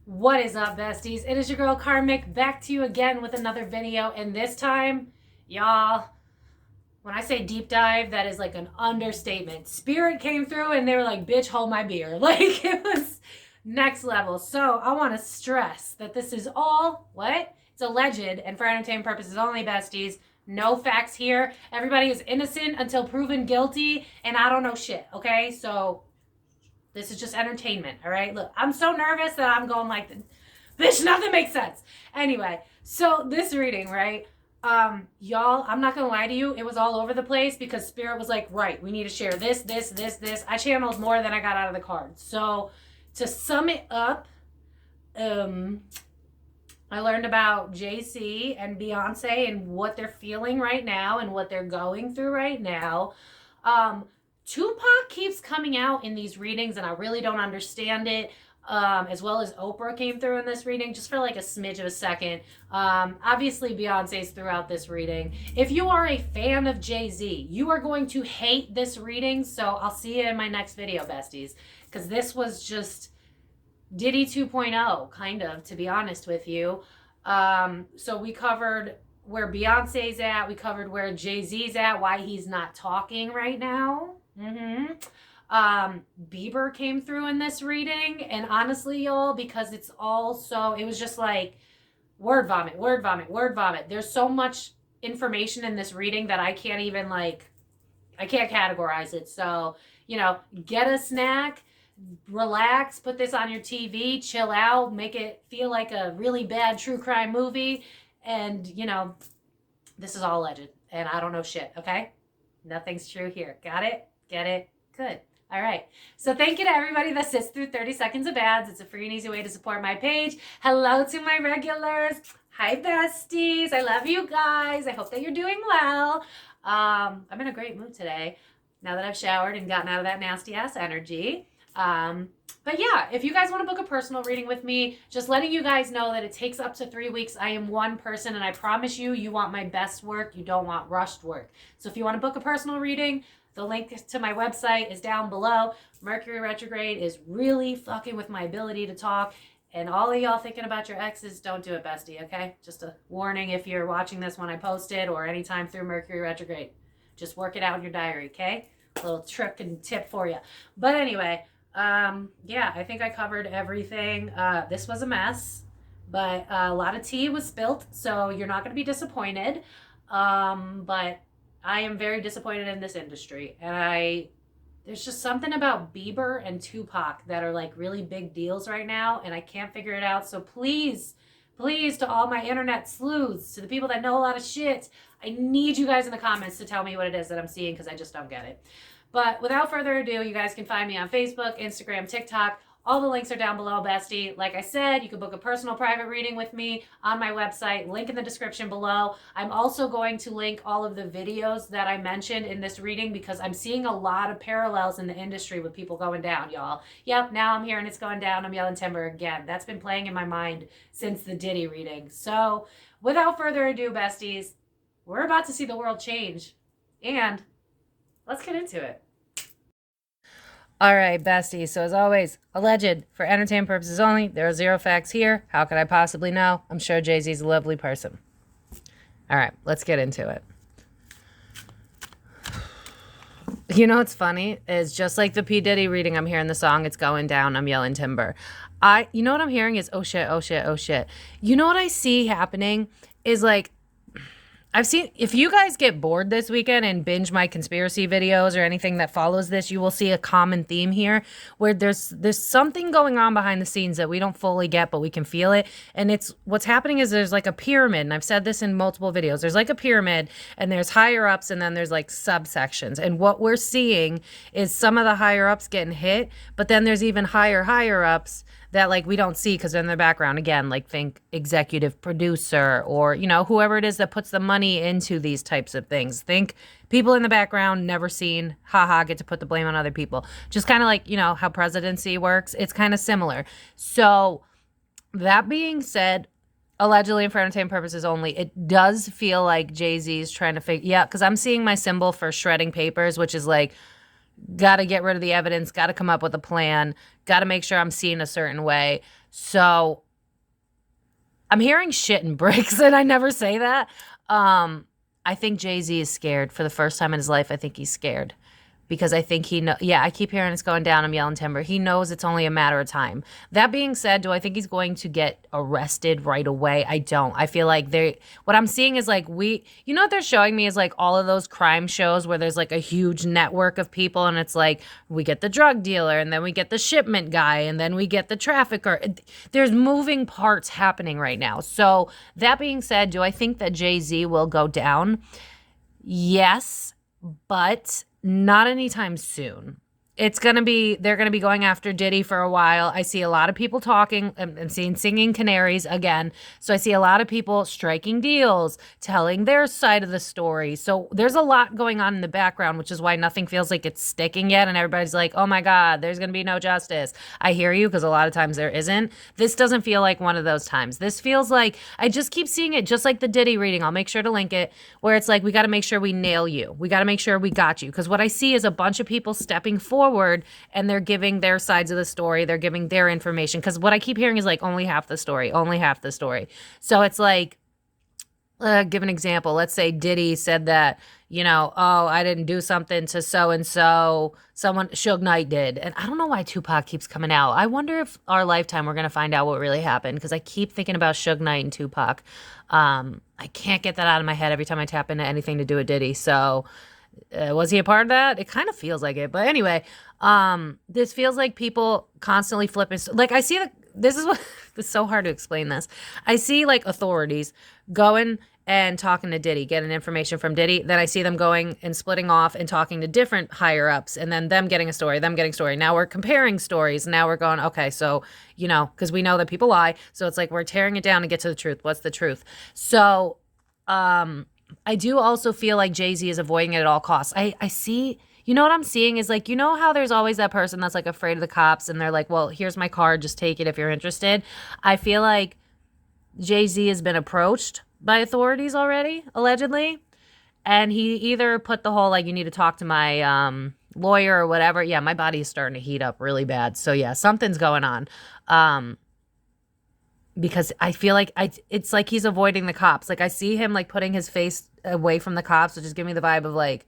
What is up, besties? It is your girl Karmic, back to you again with another video, and this time, y'all, when I say deep dive, that is like an understatement. Spirit came through and they were like, bitch, hold my beer. Like, it was next level. So I want to stress that this is all, what? It's alleged and for entertainment purposes only, besties. No facts here. Everybody is innocent until proven guilty, and I don't know shit, okay? So this is just entertainment, all right? Look, I'm so nervous that I'm going like, bitch, nothing makes sense. Anyway, so this reading, right? Y'all, I'm not gonna lie to you, it was all over the place because Spirit was like, right, we need to share this. I channeled more than I got out of the cards. So to sum it up, I learned about JC and Beyonce and what they're feeling right now and what they're going through right now. Tupac keeps coming out in these readings and I really don't understand it. As well as Oprah came through in this reading just for like a smidge of a second. Obviously Beyonce's throughout this reading. If you are a fan of Jay-Z, you are going to hate this reading. So I'll see you in my next video, besties. Because this was just Diddy 2.0, kind of, to be honest with you. So we covered where Beyonce's at. We covered where Jay-Z's at, why he's not talking right now. Bieber came through in this reading, and honestly, y'all, because it's all so, it was just like word vomit. There's so much information in this reading that I can't even I can't categorize it. So, you know, get a snack, relax, put this on your TV, chill out, make it feel like a really bad true crime movie. And, you know, this is all alleged and I don't know shit. Okay. Nothing's true here. Got it? Get it? Good. All right. So thank you to everybody that sits through 30 seconds of ads. It's a free and easy way to support my page. Hello to my regulars. Hi, besties. I love you guys. I hope that you're doing well. I'm in a great mood today now that I've showered and gotten out of that nasty ass energy. But yeah, if you guys want to book a personal reading with me, just letting you guys know that it takes up to 3 weeks. I am one person and I promise you, you want my best work. You don't want rushed work. So if you want to book a personal reading, the link to my website is down below. Mercury retrograde is really fucking with my ability to talk. And all of y'all thinking about your exes, don't do it, bestie, okay? Just a warning if you're watching this when I post it or anytime through Mercury retrograde. Just work it out in your diary, okay? A little trick and tip for you. But anyway, yeah, I think I covered everything. This was a mess, but a lot of tea was spilt, so you're not going to be disappointed. But I am very disappointed in this industry, and there's just something about Bieber and Tupac that are like really big deals right now, and I can't figure it out. So please, to all my internet sleuths, to the people that know a lot of shit, I need you guys in the comments to tell me what it is that I'm seeing, because I just don't get it. But without further ado, you guys can find me on Facebook, Instagram, TikTok. All the links are down below, bestie. Like I said, you can book a personal private reading with me on my website. Link in the description below. I'm also going to link all of the videos that I mentioned in this reading because I'm seeing a lot of parallels in the industry with people going down, y'all. Yep, now I'm hearing it's going down. I'm yelling timber again. That's been playing in my mind since the Diddy reading. So without further ado, besties, we're about to see the world change. And let's get into it. All right, besties. So as always, alleged for entertainment purposes only. There are zero facts here. How could I possibly know? I'm sure Jay-Z's a lovely person. All right, let's get into it. You know what's funny is just like the P. Diddy reading, I'm hearing the song, it's going down, I'm yelling timber. You know what I'm hearing is, oh shit, oh shit, oh shit. You know what I see happening is like, I've seen, if you guys get bored this weekend and binge my conspiracy videos or anything that follows this, you will see a common theme here where there's something going on behind the scenes that we don't fully get, but we can feel it. And it's, what's happening is there's like a pyramid, and I've said this in multiple videos. There's like a pyramid and there's higher ups and then there's like subsections. And what we're seeing is some of the higher ups getting hit, but then there's even higher ups that like we don't see because they're in the background. Again, like think executive producer or, you know, whoever it is that puts the money into these types of things. Think people in the background, never seen, haha, get to put the blame on other people. Just kind of like, you know, how presidency works. It's kind of similar. So that being said, Allegedly and for entertainment purposes only. It does feel like Jay-Z's trying to figure, yeah, because I'm seeing my symbol for shredding papers, which is like, got to get rid of the evidence, got to come up with a plan, got to make sure I'm seen a certain way. So I'm hearing shit and bricks, and I never say that. I think Jay-Z is scared for the first time in his life. I think he's scared. Because I think I keep hearing it's going down. I'm yelling timber. He knows it's only a matter of time. That being said, do I think he's going to get arrested right away? I don't. I feel like what I'm seeing is like what they're showing me is like all of those crime shows where there's like a huge network of people and it's like we get the drug dealer and then we get the shipment guy and then we get the trafficker. There's moving parts happening right now. So that being said, do I think that Jay-Z will go down? Yes, but not anytime soon. They're going to be going after Diddy for a while. I see a lot of people talking. I'm seeing singing canaries again. So I see a lot of people striking deals, telling their side of the story. So there's a lot going on in the background, which is why nothing feels like it's sticking yet. And everybody's like, oh my God, there's going to be no justice. I hear you, because a lot of times there isn't. This doesn't feel like one of those times. This feels like, I just keep seeing it just like the Diddy reading. I'll make sure to link it, where it's like, we got to make sure we nail you. We got to make sure we got you. Because what I see is a bunch of people stepping forward and they're giving their sides of the story. They're giving their information. Because what I keep hearing is like only half the story, only half the story. So it's like, give an example. Let's say Diddy said that, oh, I didn't do something to so-and-so. Someone, Suge Knight did. And I don't know why Tupac keeps coming out. I wonder if our lifetime we're going to find out what really happened. Because I keep thinking about Suge Knight and Tupac. I can't get that out of my head every time I tap into anything to do with Diddy. So was he a part of that? It kind of feels like it. But anyway, this feels like people constantly flipping. Like I see it's so hard to explain this. I see like authorities going and talking to Diddy, getting information from Diddy. Then I see them going and splitting off and talking to different higher ups, and then them getting a story, them getting a story. Now we're comparing stories. Now we're going, okay, so, because we know that people lie. So it's like we're tearing it down to get to the truth. What's the truth? So, I do also feel like Jay-Z is avoiding it at all costs. I see, what I'm seeing is like, how there's always that person that's like afraid of the cops and they're like, well, here's my card, just take it if you're interested. I feel like Jay-Z has been approached by authorities already, allegedly. And he either put the whole, like, you need to talk to my lawyer or whatever. Yeah, my body is starting to heat up really bad. So yeah, something's going on. Because I feel like it's like he's avoiding the cops. Like I see him like putting his face away from the cops, which is giving me the vibe of like,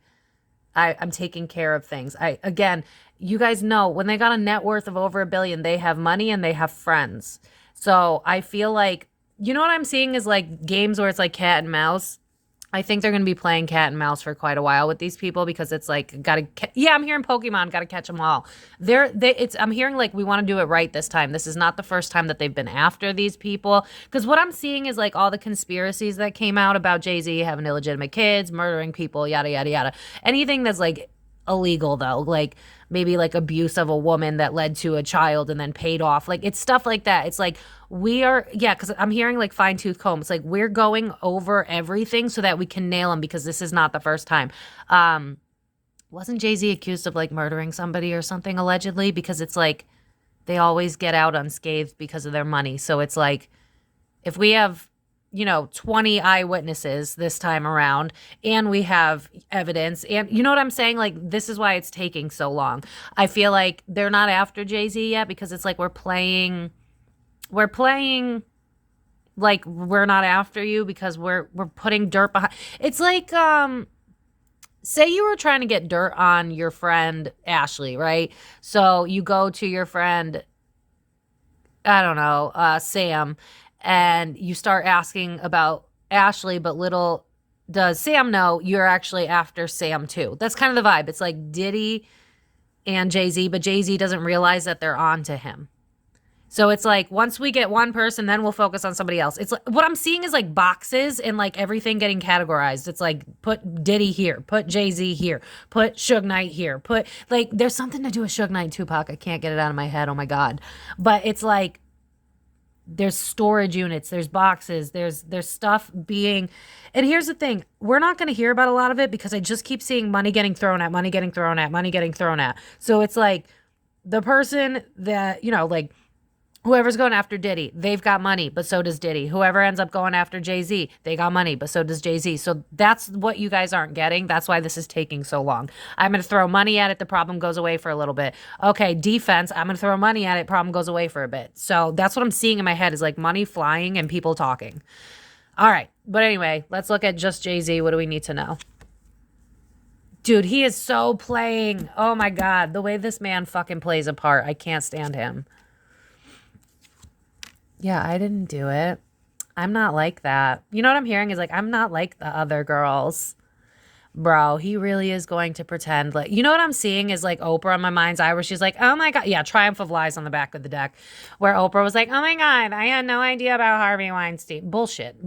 I'm taking care of things. Again, you guys know when they got a net worth of over $1 billion, they have money and they have friends. So I feel like, what I'm seeing is like games where it's like cat and mouse. I think they're going to be playing cat and mouse for quite a while with these people because it's like, I'm hearing Pokemon, got to catch them all. I'm hearing like we want to do it right this time. This is not the first time that they've been after these people. Because what I'm seeing is like all the conspiracies that came out about Jay-Z having illegitimate kids, murdering people, yada, yada, yada. Anything that's like illegal though, like maybe like abuse of a woman that led to a child and then paid off. Like it's stuff like that. It's like because I'm hearing like fine tooth comb. It's like we're going over everything so that we can nail them because this is not the first time. Wasn't Jay-Z accused of like murdering somebody or something allegedly? Because it's like they always get out unscathed because of their money. So it's like if we have 20 eyewitnesses this time around and we have evidence and you know what I'm saying? Like, this is why it's taking so long. I feel like they're not after Jay-Z yet because it's like we're playing like we're not after you because we're putting dirt behind. It's like, say you were trying to get dirt on your friend Ashley, right? So you go to your friend, I don't know, Sam, and you start asking about Ashley, but little does Sam know you're actually after Sam too. That's kind of the vibe. It's like Diddy and Jay-Z, but Jay-Z doesn't realize that they're on to him. So it's like once we get one person, then we'll focus on somebody else. It's like what I'm seeing is like boxes and like everything getting categorized. It's like put Diddy here, put Jay-Z here, put Suge Knight here, put like there's something to do with Suge Knight and Tupac. I can't get it out of my head. Oh my God. But it's like there's storage units, there's boxes, there's stuff being, and here's the thing, we're not going to hear about a lot of it because I just keep seeing money getting thrown at, money getting thrown at, money getting thrown at. So it's like the person that, like Whoever's going after Diddy, they've got money, but so does Diddy. Whoever ends up going after Jay-Z, they got money, but so does Jay-Z. So that's what you guys aren't getting. That's why this is taking so long. I'm going to throw money at it. The problem goes away for a little bit. Okay, defense, I'm going to throw money at it. Problem goes away for a bit. So that's what I'm seeing in my head is like money flying and people talking. All right. But anyway, let's look at just Jay-Z. What do we need to know? Dude, he is so playing. Oh my God. The way this man fucking plays a part. I can't stand him. Yeah, I didn't do it. I'm not like that. You know what I'm hearing is like, I'm not like the other girls. Bro, he really is going to pretend like, you know what I'm seeing is like Oprah in my mind's eye where she's like, oh my God. Yeah, Triumph of Lies on the back of the deck where Oprah was like, oh my God, I had no idea about Harvey Weinstein. Bullshit.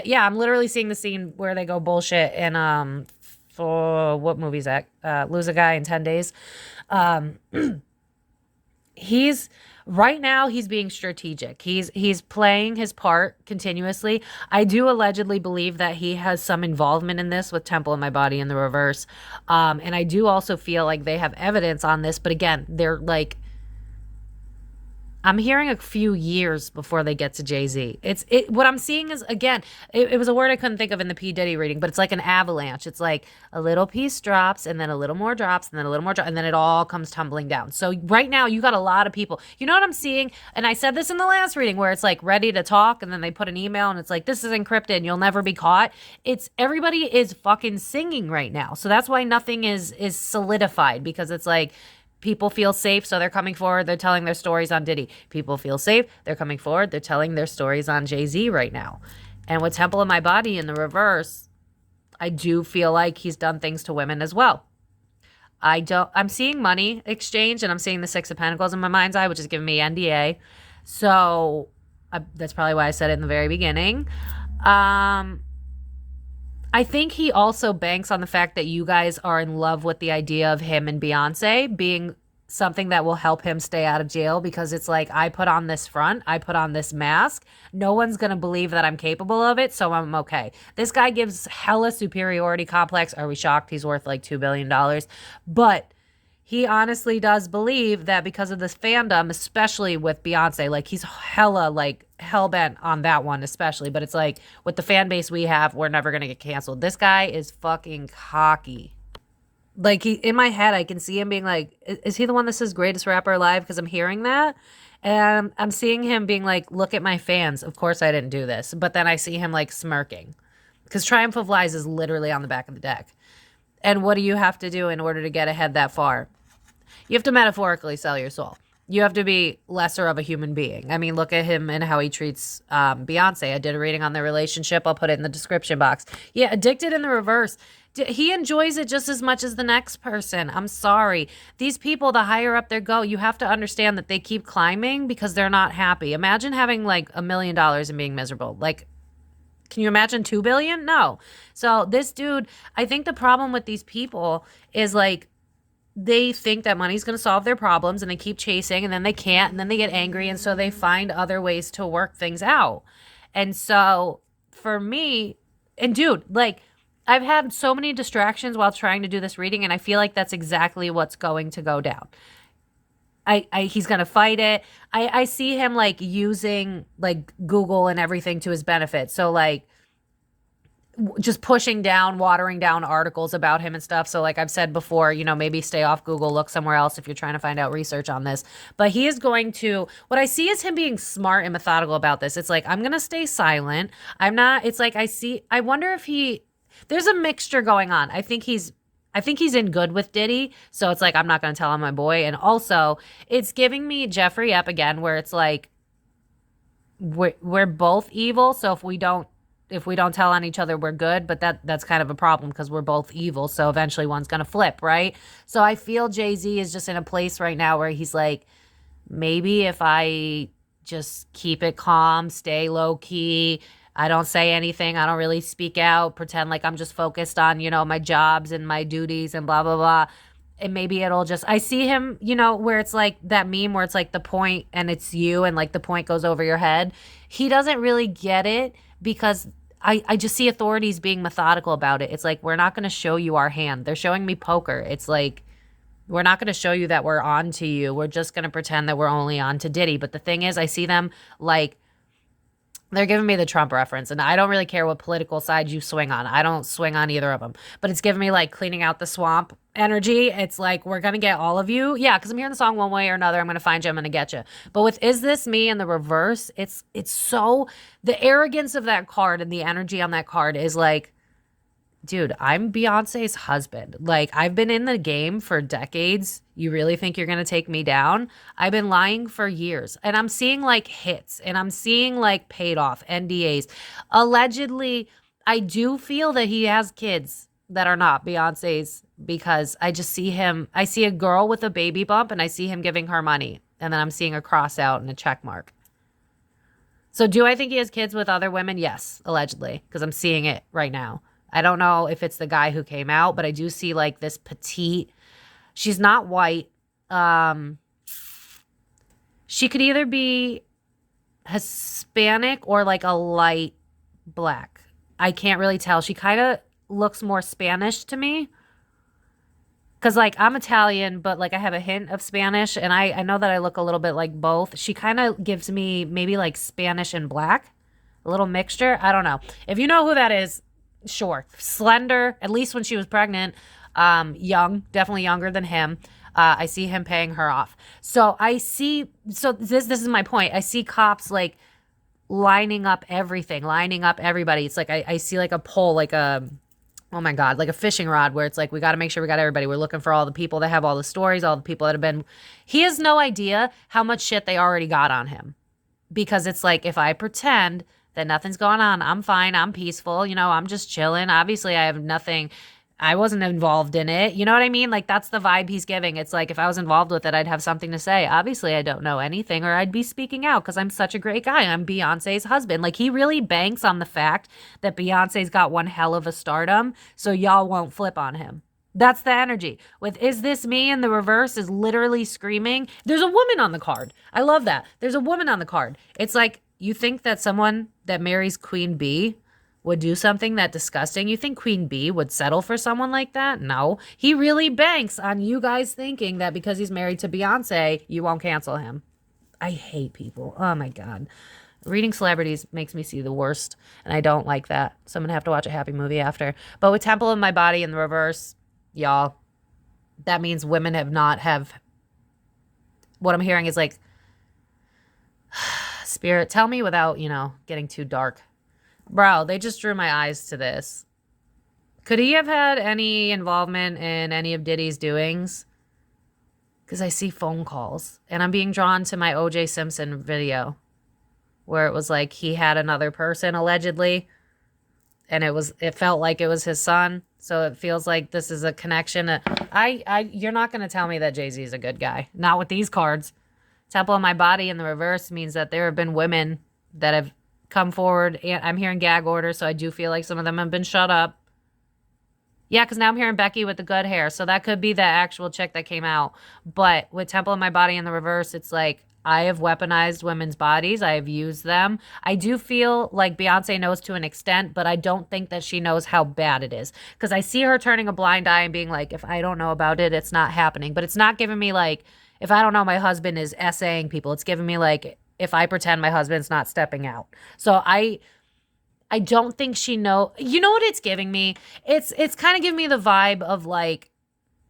Yeah, I'm literally seeing the scene where they go bullshit in, for what movie is that? Lose a Guy in 10 Days. Right now, he's being strategic. He's playing his part continuously. I do allegedly believe that he has some involvement in this with Temple in My Body in the reverse. And I do also feel like they have evidence on this. But again, they're like, I'm hearing a few years before they get to Jay-Z. What I'm seeing is, again, it was a word I couldn't think of in the P. Diddy reading, but it's like an avalanche. It's like a little piece drops and then a little more drops and then a little more drops and then it all comes tumbling down. So right now you got a lot of people. You know what I'm seeing? And I said this in the last reading where it's like ready to talk and then they put an email and it's like, this is encrypted. You'll never be caught. Everybody is fucking singing right now. So that's why nothing is solidified because it's like, people feel safe, so they're coming forward. They're telling their stories on Diddy. People feel safe. They're coming forward. They're telling their stories on Jay-Z right now. And with Temple in My Body in the reverse, I do feel like he's done things to women as well. I'm seeing money exchange, and I'm seeing the Six of Pentacles in my mind's eye, which is giving me NDA. So that's probably why I said it in the very beginning. I think he also banks on the fact that you guys are in love with the idea of him and Beyonce being something that will help him stay out of jail because it's like, I put on this front, I put on this mask. No one's going to believe that I'm capable of it, so I'm okay. This guy gives hella superiority complex. Are we shocked he's worth like $2 billion? But he honestly does believe that because of this fandom, especially with Beyonce, like he's hella like hell-bent on that one especially. But it's like with the fan base we have, we're never going to get canceled. This guy is fucking cocky. Like in my head, I can see him being like, is he the one that says greatest rapper alive? Because I'm hearing that. And I'm seeing him being like, look at my fans. Of course I didn't do this. But then I see him like smirking. Because Triumph of Lies is literally on the back of the deck. And what do you have to do in order to get ahead that far? You have to metaphorically sell your soul. You have to be lesser of a human being. I mean, look at him and how he treats Beyonce. I did a reading on their relationship. I'll put it in the description box. Yeah, addicted in the reverse. He enjoys it just as much as the next person. I'm sorry. These people, the higher up they go, you have to understand that they keep climbing because they're not happy. Imagine having like $1 million and being miserable. Like, can you imagine 2 billion? No. So this dude, I think the problem with these people is like, they think that money's going to solve their problems and they keep chasing and then they can't and then they get angry and so they find other ways to work things out. And so for me, and dude, like I've had so many distractions while trying to do this reading and I feel like that's exactly what's going to go down. He's going to fight it. I see him like using like Google and everything to his benefit. So like just pushing down, watering down articles about him and stuff. So like I've said before, you know, maybe stay off Google, look somewhere else if you're trying to find out research on this. But he is going to, what I see is him being smart and methodical about this. It's like, I'm going to stay silent. I'm not, it's like I wonder if there's a mixture going on. I think he's in good with Diddy. So it's like, I'm not going to tell him my boy. And also it's giving me Jeffrey Epps again, where it's like, we're both evil. So if we don't tell on each other, we're good. But that's kind of a problem because we're both evil. So eventually one's going to flip, right? So I feel Jay-Z is just in a place right now where he's like, maybe if I just keep it calm, stay low key, I don't say anything, I don't really speak out, pretend like I'm just focused on, you know, my jobs and my duties and blah, blah, blah. And maybe it'll just, I see him, you know, where it's like that meme where it's like the point and it's you and like the point goes over your head. He doesn't really get it because I just see authorities being methodical about it. It's like, we're not going to show you our hand. They're showing me poker. It's like, We're not going to show you that we're on to you. We're just going to pretend that we're only on to Diddy. But the thing is, I see them like, they're giving me the Trump reference, and I don't really care what political side you swing on. I don't swing on either of them. But it's giving me like cleaning out the swamp energy. It's like, we're going to get all of you. Yeah, because I'm hearing the song one way or another. I'm going to find you. I'm going to get you. But with Is This Me in the reverse, it's so, the arrogance of that card and the energy on that card is like, dude, I'm Beyonce's husband. Like, I've been in the game for decades. You really think you're going to take me down? I've been lying for years. And I'm seeing like hits, and I'm seeing like paid off NDAs. Allegedly, I do feel that he has kids that are not Beyonce's, because I just see him. I see a girl with a baby bump, and I see him giving her money. And then I'm seeing a cross out and a check mark. So do I think he has kids with other women? Yes, allegedly, because I'm seeing it right now. I don't know if it's the guy who came out, but I do see like this petite. She's not white. She could either be Hispanic or like a light black. I can't really tell. She kind of looks more Spanish to me. Because like I'm Italian, but like I have a hint of Spanish, and I know that I look a little bit like both. She kind of gives me maybe like Spanish and black. A little mixture. I don't know. If you know who that is, sure. Slender, at least when she was pregnant. Young, definitely younger than him. I see him paying her off. So this is my point. I see cops like lining up everything, lining up everybody. It's like I see like a pole, like a, oh my God, like a fishing rod, where it's like, we got to make sure we got everybody. We're looking for all the people that have all the stories, all the people that have been. He has no idea how much shit they already got on him. Because it's like, if I pretend that nothing's going on, I'm fine, I'm peaceful, I'm just chilling. Obviously, I have nothing, I wasn't involved in it. You know what I mean? Like, that's the vibe he's giving. It's like, if I was involved with it, I'd have something to say. Obviously, I don't know anything, or I'd be speaking out because I'm such a great guy. I'm Beyonce's husband. Like, he really banks on the fact that Beyonce's got one hell of a stardom, so y'all won't flip on him. That's the energy. With Is This Me in the reverse is literally screaming. There's a woman on the card. I love that. There's a woman on the card. It's like, you think that someone that marries Queen Bee would do something that disgusting? You think Queen Bee would settle for someone like that? No. He really banks on you guys thinking that because he's married to Beyonce, you won't cancel him. I hate people. Oh my God. Reading celebrities makes me see the worst, and I don't like that. So I'm going to have to watch a happy movie after. But with Temple of My Body in the reverse, y'all, that means women what I'm hearing is like, Spirit, tell me without, getting too dark. Bro, they just drew my eyes to this. Could he have had any involvement in any of Diddy's doings? Because I see phone calls, and I'm being drawn to my O.J. Simpson video where it was like he had another person allegedly, and it felt like it was his son. So it feels like this is a connection. You're not going to tell me that Jay-Z is a good guy. Not with these cards. Temple of My Body in the reverse means that there have been women that have come forward. And I'm hearing gag orders, so I do feel like some of them have been shut up. Yeah, because now I'm hearing Becky with the good hair. So that could be the actual chick that came out. But with Temple of My Body in the reverse, it's like, I have weaponized women's bodies. I have used them. I do feel like Beyonce knows to an extent, but I don't think that she knows how bad it is. Because I see her turning a blind eye and being like, if I don't know about it, it's not happening. But it's not giving me like, if I don't know my husband is essaying people, it's giving me like, if I pretend my husband's not stepping out. So I don't think she know. You know what it's giving me? It's kind of giving me the vibe of like,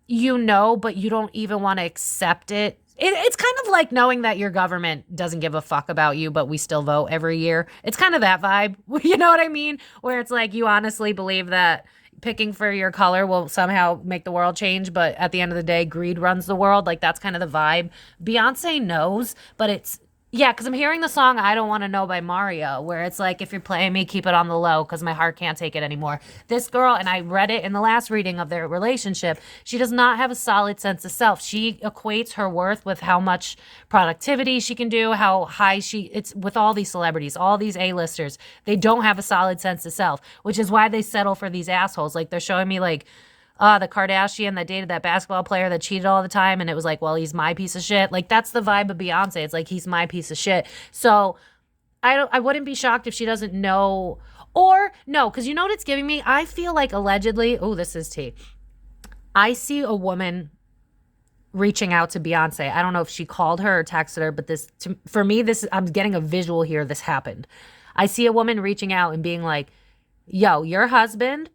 but you don't even want to accept it. It's kind of like knowing that your government doesn't give a fuck about you, but we still vote every year. It's kind of that vibe. You know what I mean? Where it's like, you honestly believe that picking for your color will somehow make the world change, but at the end of the day, greed runs the world. Like, that's kind of the vibe. Beyonce knows, but it's, yeah, because I'm hearing the song I Don't Want to Know by Mario, where it's like, if you're playing me, keep it on the low because my heart can't take it anymore. This girl, and I read it in the last reading of their relationship, she does not have a solid sense of self. She equates her worth with how much productivity she can do, how high it's with all these celebrities, all these A-listers. They don't have a solid sense of self, which is why they settle for these assholes. Like, they're showing me like, the Kardashian that dated that basketball player that cheated all the time. And it was like, well, he's my piece of shit. Like, that's the vibe of Beyonce. It's like, he's my piece of shit. So I wouldn't be shocked if she doesn't know, or no, because you know what it's giving me? I feel like allegedly, oh, this is tea. I see a woman reaching out to Beyonce. I don't know if she called her or texted her, but for me, I'm getting a visual here. This happened. I see a woman reaching out and being like, yo, your husband,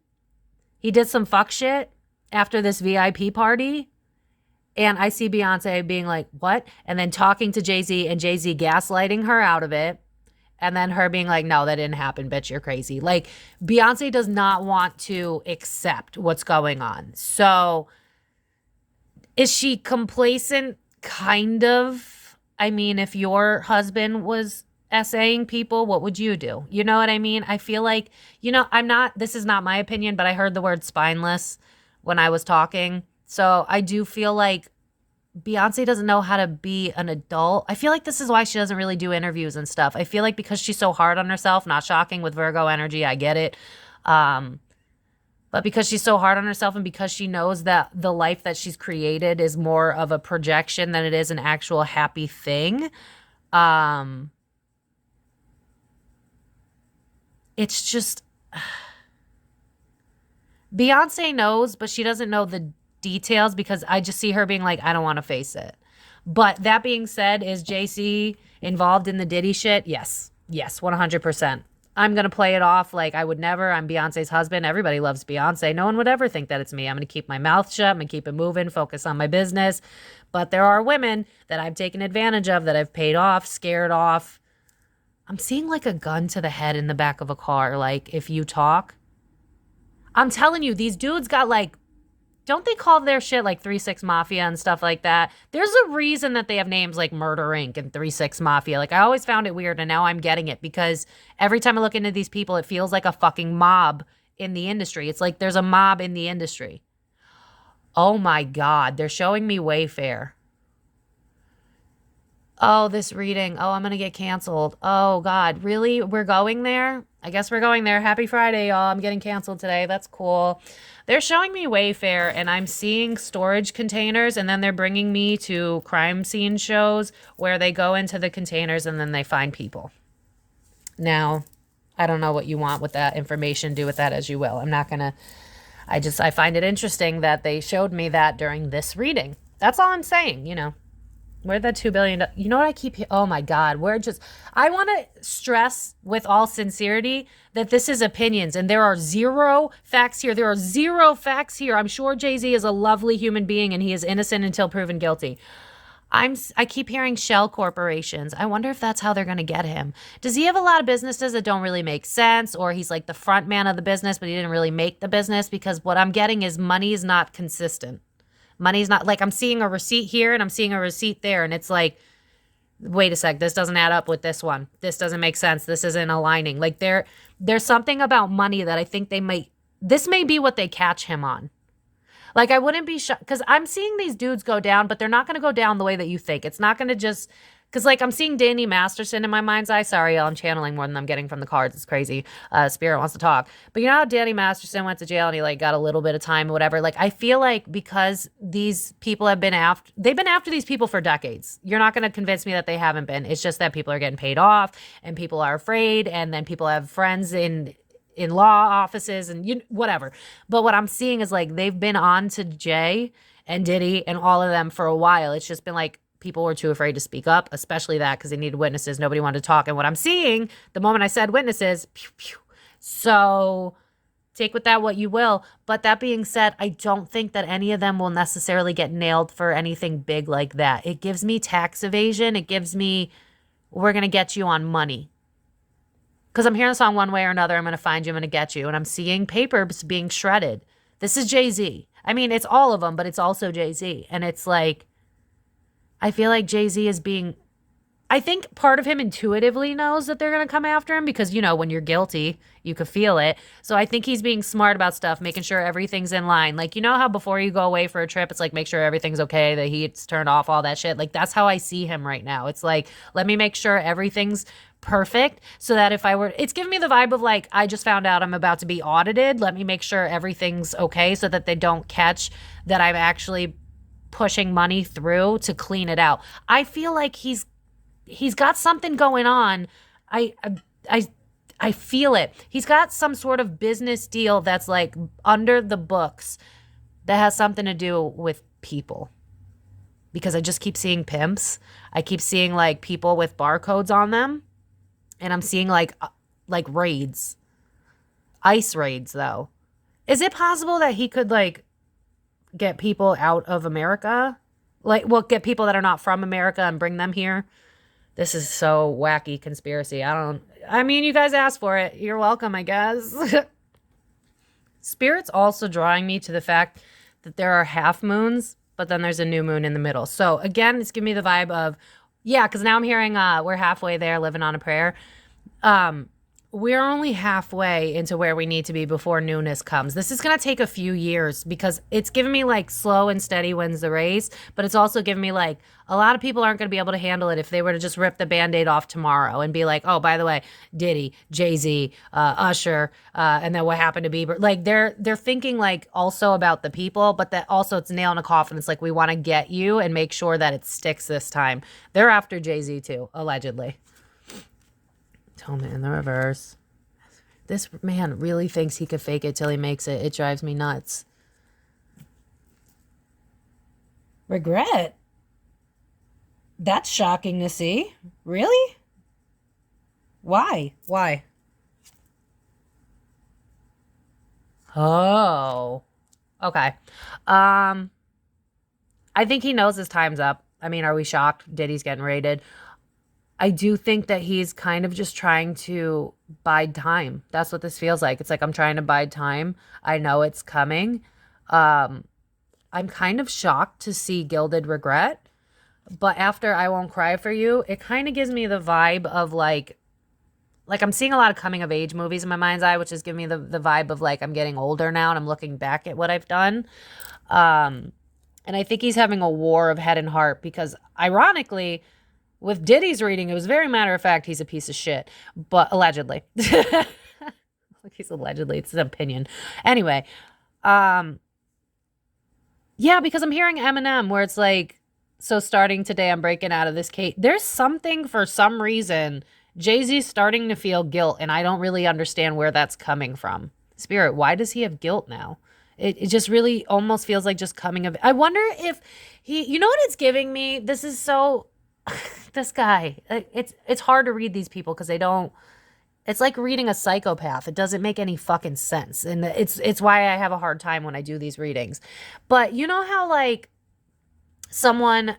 he did some fuck shit after this VIP party. And I see Beyonce being like, what? And then talking to Jay-Z and Jay-Z gaslighting her out of it. And then her being like, no, that didn't happen, bitch, you're crazy. Like, Beyonce does not want to accept what's going on. So is she complacent? Kind of. I mean, if your husband was essaying people, what would you do? You know what I mean? I feel like, this is not my opinion, but I heard the word spineless when I was talking. So I do feel like Beyonce doesn't know how to be an adult. I feel like this is why she doesn't really do interviews and stuff. I feel like because she's so hard on herself, not shocking with Virgo energy, I get it. But because she's so hard on herself and because she knows that the life that she's created is more of a projection than it is an actual happy thing, it's just... Beyonce knows, but she doesn't know the details because I just see her being like, I don't want to face it. But that being said, is JC involved in the Diddy shit? Yes, 100%. I'm going to play it off like I would never. I'm Beyonce's husband. Everybody loves Beyonce. No one would ever think that it's me. I'm going to keep my mouth shut. I'm going to keep it moving, focus on my business. But there are women that I've taken advantage of, that I've paid off, scared off. I'm seeing like a gun to the head in the back of a car. Like, if you talk, I'm telling you, these dudes got like, don't they call their shit like 3-6 Mafia and stuff like that? There's a reason that they have names like Murder Inc. and 3-6 Mafia. Like, I always found it weird, and now I'm getting it because every time I look into these people, it feels like a fucking mob in the industry. It's like there's a mob in the industry. Oh my God, they're showing me Wayfair. Oh, this reading. Oh, I'm going to get canceled. Oh God, really? We're going there? I guess we're going there. Happy Friday, y'all. I'm getting canceled today. That's cool. They're showing me Wayfair, and I'm seeing storage containers, and then they're bringing me to crime scene shows where they go into the containers and then they find people. Now, I don't know what you want with that information. Do with that as you will. I'm not going to... I find it interesting that they showed me that during this reading. That's all I'm saying, Where'd that $2 billion... You know what I keep... Oh, my God. I want to stress with all sincerity that this is opinions, and there are zero facts here. There are zero facts here. I'm sure Jay-Z is a lovely human being, and he is innocent until proven guilty. I keep hearing shell corporations. I wonder if that's how they're going to get him. Does he have a lot of businesses that don't really make sense, or he's like the front man of the business, but he didn't really make the business? Because what I'm getting is money is not consistent. Money's not like I'm seeing a receipt here and I'm seeing a receipt there. And it's like, wait a sec, this doesn't add up with this one. This doesn't make sense. This isn't aligning. Like there's something about money that I think this may be what they catch him on. Like, I wouldn't be shocked because I'm seeing these dudes go down, but they're not going to go down the way that you think. It's not going to just... Because, like, I'm seeing Danny Masterson in my mind's eye. Sorry, y'all, I'm channeling more than I'm getting from the cards. It's crazy. Spirit wants to talk. But you know how Danny Masterson went to jail and he, like, got a little bit of time or whatever? Like, I feel like because these people they've been after these people for decades. You're not going to convince me that they haven't been. It's just that people are getting paid off and people are afraid, and then people have friends in law offices and whatever. But what I'm seeing is, like, they've been on to Jay and Diddy and all of them for a while. It's just been, like, people were too afraid to speak up, especially that because they needed witnesses. Nobody wanted to talk. And what I'm seeing, the moment I said witnesses, pew, pew. So take with that what you will. But that being said, I don't think that any of them will necessarily get nailed for anything big like that. It gives me tax evasion. It gives me, we're going to get you on money. Because I'm hearing the song one way or another. I'm going to find you. I'm going to get you. And I'm seeing papers being shredded. This is Jay-Z. I mean, it's all of them, but it's also Jay-Z. And it's like, I feel like Jay-Z is being... I think part of him intuitively knows that they're going to come after him because, when you're guilty, you could feel it. So I think he's being smart about stuff, making sure everything's in line. Like, you know how before you go away for a trip, it's like, make sure everything's okay, the heat's turned off, all that shit. Like, that's how I see him right now. It's like, let me make sure everything's perfect so that if I were... It's giving me the vibe of, like, I just found out I'm about to be audited. Let me make sure everything's okay so that they don't catch that I'm actually pushing money through to clean it out. I feel like he's got something going on. I feel it. He's got some sort of business deal that's like under the books that has something to do with people. because I just keep seeing pimps. I keep seeing like people with barcodes on them. And I'm seeing like raids. ICE raids though. Is it possible that he could like get people out of America? Like, well, get people that are not from America and bring them here? This is so wacky conspiracy. I mean, you guys asked for it. You're welcome, I guess. Spirit's also drawing me to the fact that there are half moons, but then there's a new moon in the middle. So again, it's giving me the vibe of, yeah, because now I'm hearing we're halfway there, living on a prayer. We're only halfway into where we need to be before newness comes. This is going to take a few years because it's giving me like slow and steady wins the race, but it's also giving me like a lot of people aren't going to be able to handle it if they were to just rip the Band-Aid off tomorrow and be like, oh, by the way, Diddy, Jay-Z, Usher, and then what happened to Bieber. Like they're thinking like also about the people, but that also it's nail in a coffin. It's like we want to get you and make sure that it sticks this time. They're after Jay-Z too, allegedly. Atonement in the reverse. This man really thinks he could fake it till he makes it. It drives me nuts. Regret? That's shocking to see. Really? Why? Why? Oh. Okay. I think he knows his time's up. I mean, are we shocked? Diddy's getting raided. I do think that he's kind of just trying to bide time. That's what this feels like. It's like I'm trying to bide time. I know it's coming. I'm kind of shocked to see Gilded Regret. But after I Won't Cry for You, it kind of gives me the vibe of like I'm seeing a lot of coming of age movies in my mind's eye, which is giving me the vibe of like I'm getting older now and I'm looking back at what I've done. And I think he's having a war of head and heart because ironically, with Diddy's reading, it was very matter of fact, he's a piece of shit. But allegedly. Like he's allegedly, it's an opinion. Anyway. Yeah, because I'm hearing Eminem where it's like, so starting today, I'm breaking out of this cage. There's something for some reason, Jay-Z's starting to feel guilt, and I don't really understand where that's coming from. Spirit, why does he have guilt now? It just really almost feels like just coming of. I wonder if he, you know what it's giving me? This is so... This guy, it's hard to read these people because they don't, it's like reading a psychopath. It doesn't make any fucking sense. And it's why I have a hard time when I do these readings. But you know how like someone,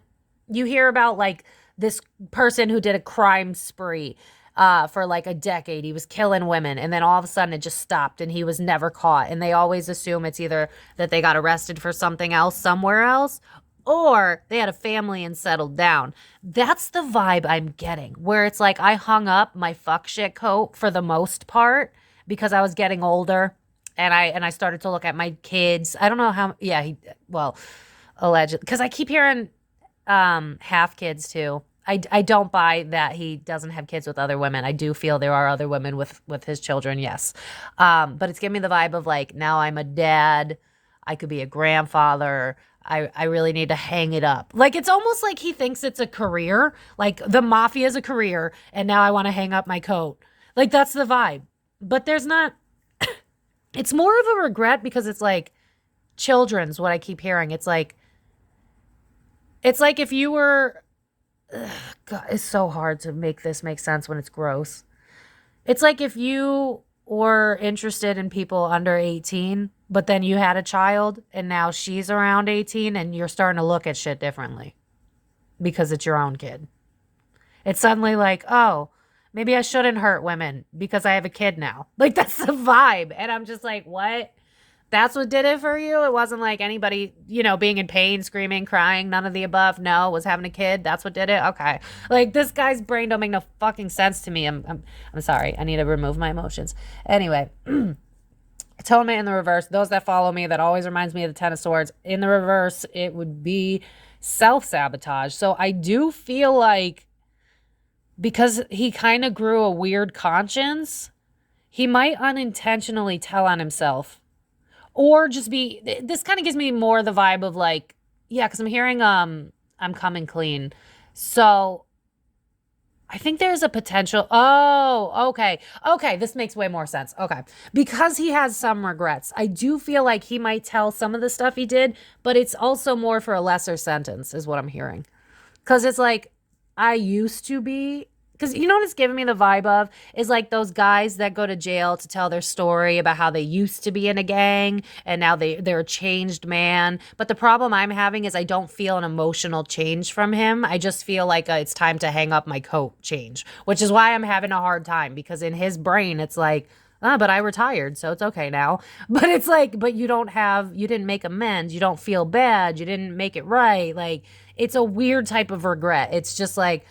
you hear about like this person who did a crime spree for like a decade. He was killing women and then all of a sudden it just stopped and he was never caught. And they always assume it's either that they got arrested for something else somewhere else or they had a family and settled down. That's the vibe I'm getting, where it's like I hung up my fuck shit coat for the most part because I was getting older and I started to look at my kids. I don't know how, allegedly, because I keep hearing half kids too. I don't buy that he doesn't have kids with other women. I do feel there are other women with his children, yes. But it's giving me the vibe of like, now I'm a dad. I could be a grandfather. I really need to hang it up. Like, it's almost like he thinks it's a career. Like, the mafia is a career, and now I want to hang up my coat. Like, that's the vibe. But there's not... It's more of a regret because it's like children's, what I keep hearing. It's like if you were... God, it's so hard to make this make sense when it's gross. It's like if you were interested in people under 18, but then you had a child and now she's around 18 and you're starting to look at shit differently because it's your own kid. It's suddenly like, oh, maybe I shouldn't hurt women because I have a kid now. Like, that's the vibe. And I'm just like, what? That's what did it for you? It wasn't like anybody, being in pain, screaming, crying, none of the above. No, was having a kid. That's what did it. Okay. Like, this guy's brain don't make no fucking sense to me. I'm sorry. I need to remove my emotions. Anyway, Atonement in the reverse. Those that follow me, that always reminds me of the Ten of Swords. In the reverse, it would be self-sabotage. So I do feel like because he kind of grew a weird conscience, he might unintentionally tell on himself. Or just be, this kind of gives me more the vibe of like, yeah, because I'm hearing I'm coming clean. So I think there's a potential. Oh, okay. Okay, this makes way more sense. Okay. Because he has some regrets, I do feel like he might tell some of the stuff he did, but it's also more for a lesser sentence, is what I'm hearing. Because it's like, I used to be. Because you know what it's giving me the vibe of is like those guys that go to jail to tell their story about how they used to be in a gang and now they're a changed man. But the problem I'm having is I don't feel an emotional change from him. I just feel like it's time to hang up my coat change, which is why I'm having a hard time because in his brain it's like, but I retired, so it's okay now. But it's like, but you didn't make amends. You don't feel bad. You didn't make it right. Like, it's a weird type of regret. It's just like,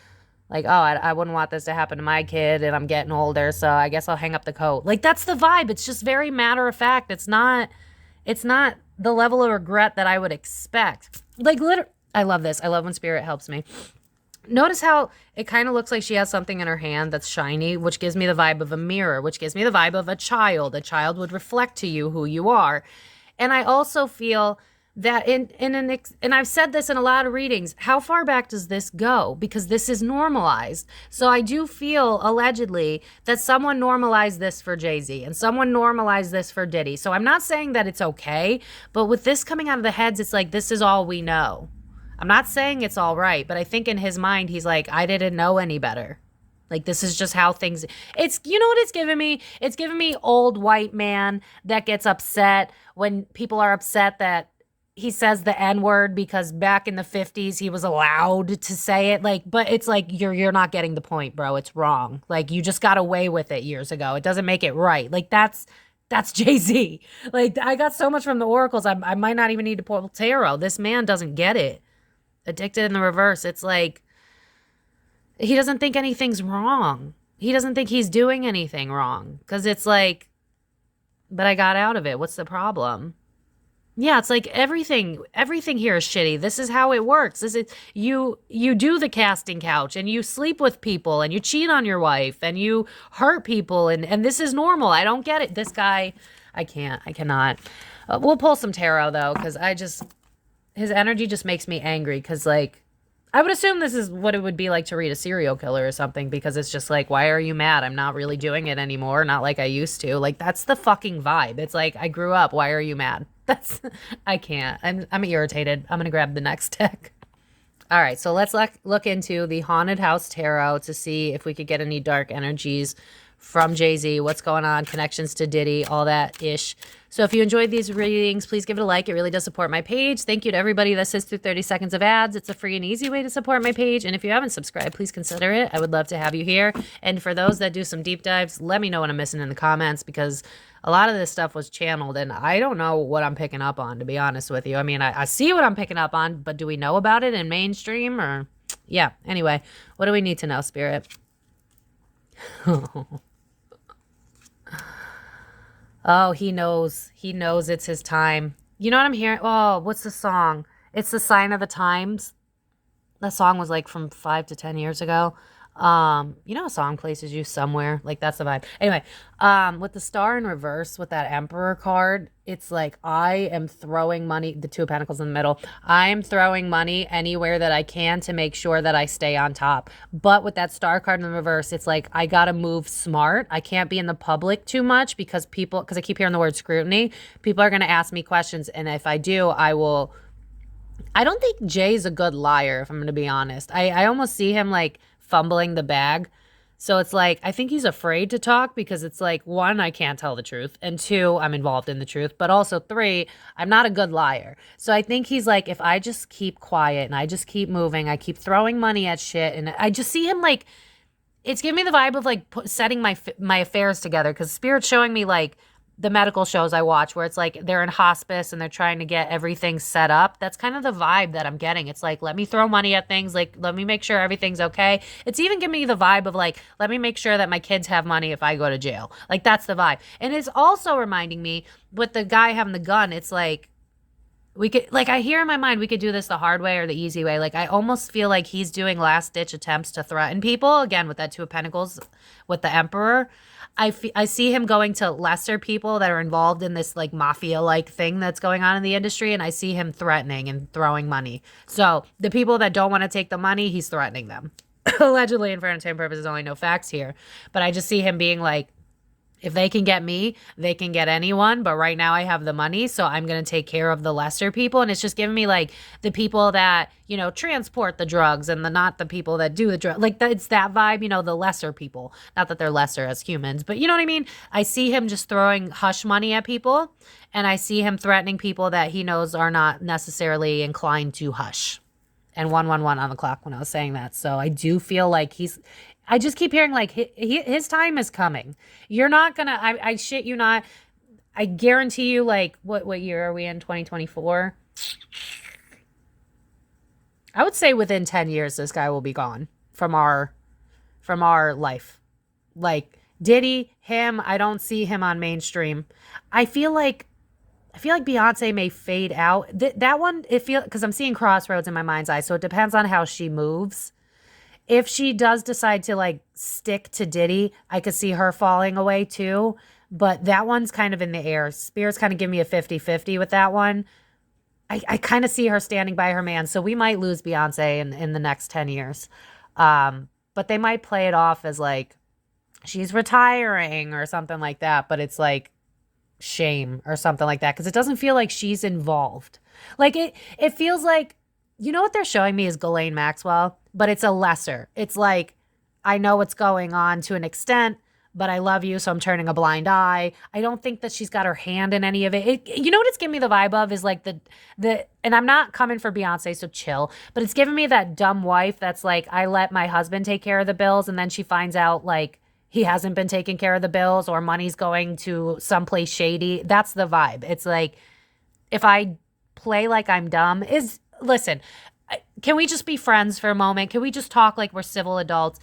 oh, I wouldn't want this to happen to my kid and I'm getting older, so I guess I'll hang up the coat. Like, that's the vibe. It's just very matter of fact. It's not the level of regret that I would expect. Like, I love this. I love when spirit helps me. Notice how it kind of looks like she has something in her hand that's shiny, which gives me the vibe of a mirror, which gives me the vibe of a child. A child would reflect to you who you are. And I also feel that and I've said this in a lot of readings, how far back does this go? Because this is normalized. So I do feel allegedly that someone normalized this for Jay-Z and someone normalized this for Diddy. So I'm not saying that it's okay, but with this coming out of the heads, it's like, this is all we know. I'm not saying it's all right, but I think in his mind, he's like, I didn't know any better. Like, this is just how things, it's, you know what it's giving me? It's giving me old white man that gets upset when people are upset that he says the N-word because back in the 50s he was allowed to say it. Like, but it's like, you're not getting the point, bro. It's wrong. Like, you just got away with it years ago. It doesn't make it right. Like, that's Jay-Z. Like, I got so much from the oracles. I might not even need to pull tarot. This man doesn't get it. Addicted in the reverse. It's like, he doesn't think anything's wrong. He doesn't think he's doing anything wrong. Because it's like, but I got out of it. What's the problem? Yeah, it's like everything here is shitty. This is how it works. This is you do the casting couch and you sleep with people and you cheat on your wife and you hurt people and this is normal. I don't get it. This guy, I cannot. We'll pull some tarot though, because his energy just makes me angry because like, I would assume this is what it would be like to read a serial killer or something because it's just like, why are you mad? I'm not really doing it anymore. Not like I used to. Like, that's the fucking vibe. It's like, I grew up. Why are you mad? I can't. I'm irritated. I'm going to grab the next deck. All right. So let's look into the Haunted House Tarot to see if we could get any dark energies from Jay-Z, what's going on, connections to Diddy, all that ish. So if you enjoyed these readings, please give it a like. It really does support my page. Thank you to everybody that sits through 30 seconds of ads. It's a free and easy way to support my page. And if you haven't subscribed, please consider it. I would love to have you here. And for those that do some deep dives, let me know what I'm missing in the comments because a lot of this stuff was channeled and I don't know what I'm picking up on, to be honest with you. I mean, I see what I'm picking up on, but do we know about it in mainstream or? Yeah. Anyway, what do we need to know, Spirit? Oh, he knows. He knows it's his time. You know what I'm hearing? Oh, what's the song? It's the Sign of the Times. That song was like from 5 to 10 years ago. You know, a song places you somewhere. Like, that's the vibe. Anyway, with the Star in reverse, with that Emperor card, it's like, I am throwing money, the Two of Pentacles in the middle. I'm throwing money anywhere that I can to make sure that I stay on top. But with that Star card in the reverse, it's like, I gotta move smart. I can't be in the public too much because I keep hearing the word scrutiny. People are gonna ask me questions. And if I do, I don't think Jay's a good liar, if I'm gonna be honest. I almost see him like fumbling the bag. So it's like, I think he's afraid to talk because it's like, one, I can't tell the truth. And two, I'm involved in the truth. But also three, I'm not a good liar. So I think he's like, if I just keep quiet and I just keep moving, I keep throwing money at shit. And I just see him like, it's giving me the vibe of like setting my affairs together. Because Spirit's showing me like the medical shows I watch where it's like they're in hospice and they're trying to get everything set up. That's kind of the vibe that I'm getting. It's like, let me throw money at things. Like, let me make sure everything's okay. It's even giving me the vibe of like, let me make sure that my kids have money if I go to jail. Like, that's the vibe. And it's also reminding me with the guy having the gun, it's like, we could, like, I hear in my mind, we could do this the hard way or the easy way. Like, I almost feel like he's doing last ditch attempts to threaten people. Again, with that Two of Pentacles, with the Emperor. I see him going to lesser people that are involved in this like mafia-like thing that's going on in the industry. And I see him threatening and throwing money. So the people that don't want to take the money, he's threatening them. allegedly and for entertainment purposes only, no facts here. But I just see him being like, if they can get me, they can get anyone. But right now I have the money, so I'm going to take care of the lesser people. And it's just giving me like the people that, you know, transport the drugs and not the people that do the drug. Like it's that vibe, you know, the lesser people. Not that they're lesser as humans, but you know what I mean? I see him just throwing hush money at people, and I see him threatening people that he knows are not necessarily inclined to hush. And 111 on the clock when I was saying that. So I do feel like I just keep hearing like his time is coming. You're not gonna, I shit you not. I guarantee you, like, what year are we in? 2024? I would say within 10 years, this guy will be gone from our life. Like Diddy, him, I don't see him on mainstream. I feel like Beyonce may fade out. That one, because I'm seeing crossroads in my mind's eye, so it depends on how she moves. If she does decide to like stick to Diddy, I could see her falling away too. But that one's kind of in the air. Spirit's kind of give me a 50-50 with that one. I kind of see her standing by her man. So we might lose Beyonce in the next 10 years. But they might play it off as like she's retiring or something like that. But it's like shame or something like that. Because it doesn't feel like she's involved. Like it feels like, you know what they're showing me is Ghislaine Maxwell, but it's a lesser. It's like, I know what's going on to an extent, but I love you, so I'm turning a blind eye. I don't think that she's got her hand in any of it. You know what it's giving me the vibe of is like the, and I'm not coming for Beyonce, so chill, but it's giving me that dumb wife that's like, I let my husband take care of the bills, and then she finds out like he hasn't been taking care of the bills or money's going to someplace shady. That's the vibe. It's like, if I play like I'm dumb, listen, can we just be friends for a moment? Can we just talk like we're civil adults?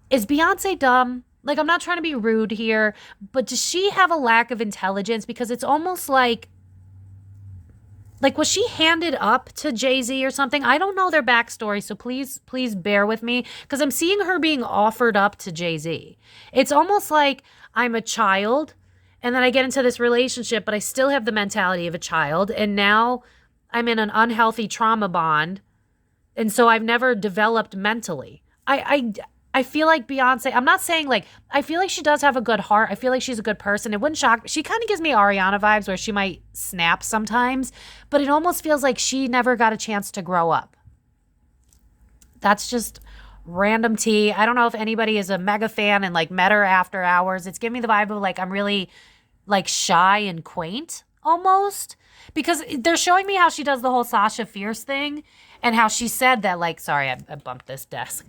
Is Beyonce dumb? Like, I'm not trying to be rude here, but does she have a lack of intelligence? Because it's almost like was she handed up to Jay-Z or something? I don't know their backstory, so please bear with me, because I'm seeing her being offered up to Jay-Z. It's almost like I'm a child, and then I get into this relationship, but I still have the mentality of a child, and now I'm in an unhealthy trauma bond, and so I've never developed mentally. I feel like Beyonce, I'm not saying like, I feel like she does have a good heart. I feel like she's a good person. It wouldn't shock. She kind of gives me Ariana vibes where she might snap sometimes, but it almost feels like she never got a chance to grow up. That's just random tea. I don't know if anybody is a mega fan and like met her after hours. It's giving me the vibe of like, I'm really like shy and quaint almost, because they're showing me how she does the whole Sasha Fierce thing and how she said that like, sorry, I bumped this desk.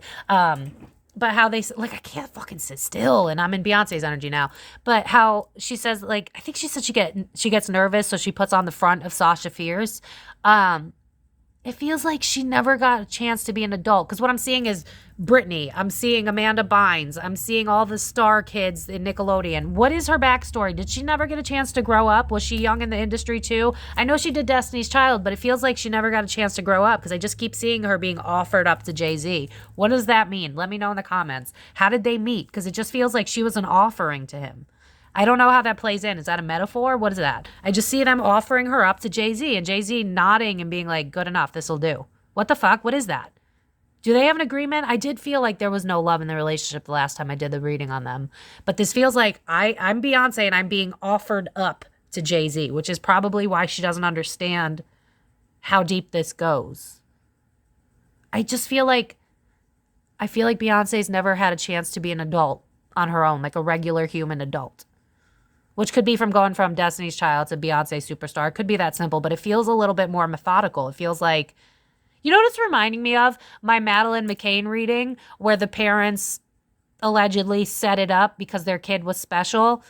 But how they, like, I can't fucking sit still, and I'm in Beyonce's energy now. But how she says, like, I think she said she gets nervous, so she puts on the front of Sasha Fierce. It feels like she never got a chance to be an adult. Because what I'm seeing is Britney. I'm seeing Amanda Bynes. I'm seeing all the star kids in Nickelodeon. What is her backstory? Did she never get a chance to grow up? Was she young in the industry too? I know she did Destiny's Child, but it feels like she never got a chance to grow up because I just keep seeing her being offered up to Jay-Z. What does that mean? Let me know in the comments. How did they meet? Because it just feels like she was an offering to him. I don't know how that plays in. Is that a metaphor? What is that? I just see them offering her up to Jay-Z and Jay-Z nodding and being like, good enough, this'll do. What the fuck? What is that? Do they have an agreement? I did feel like there was no love in the relationship the last time I did the reading on them. But this feels like I'm Beyonce and I'm being offered up to Jay-Z, which is probably why she doesn't understand how deep this goes. I feel like Beyonce's never had a chance to be an adult on her own, like a regular human adult. Which could be from going from Destiny's Child to Beyonce Superstar. It could be that simple, but it feels a little bit more methodical. It feels like, you know what it's reminding me of? My Madeleine McCann reading, where the parents allegedly set it up because their kid was special.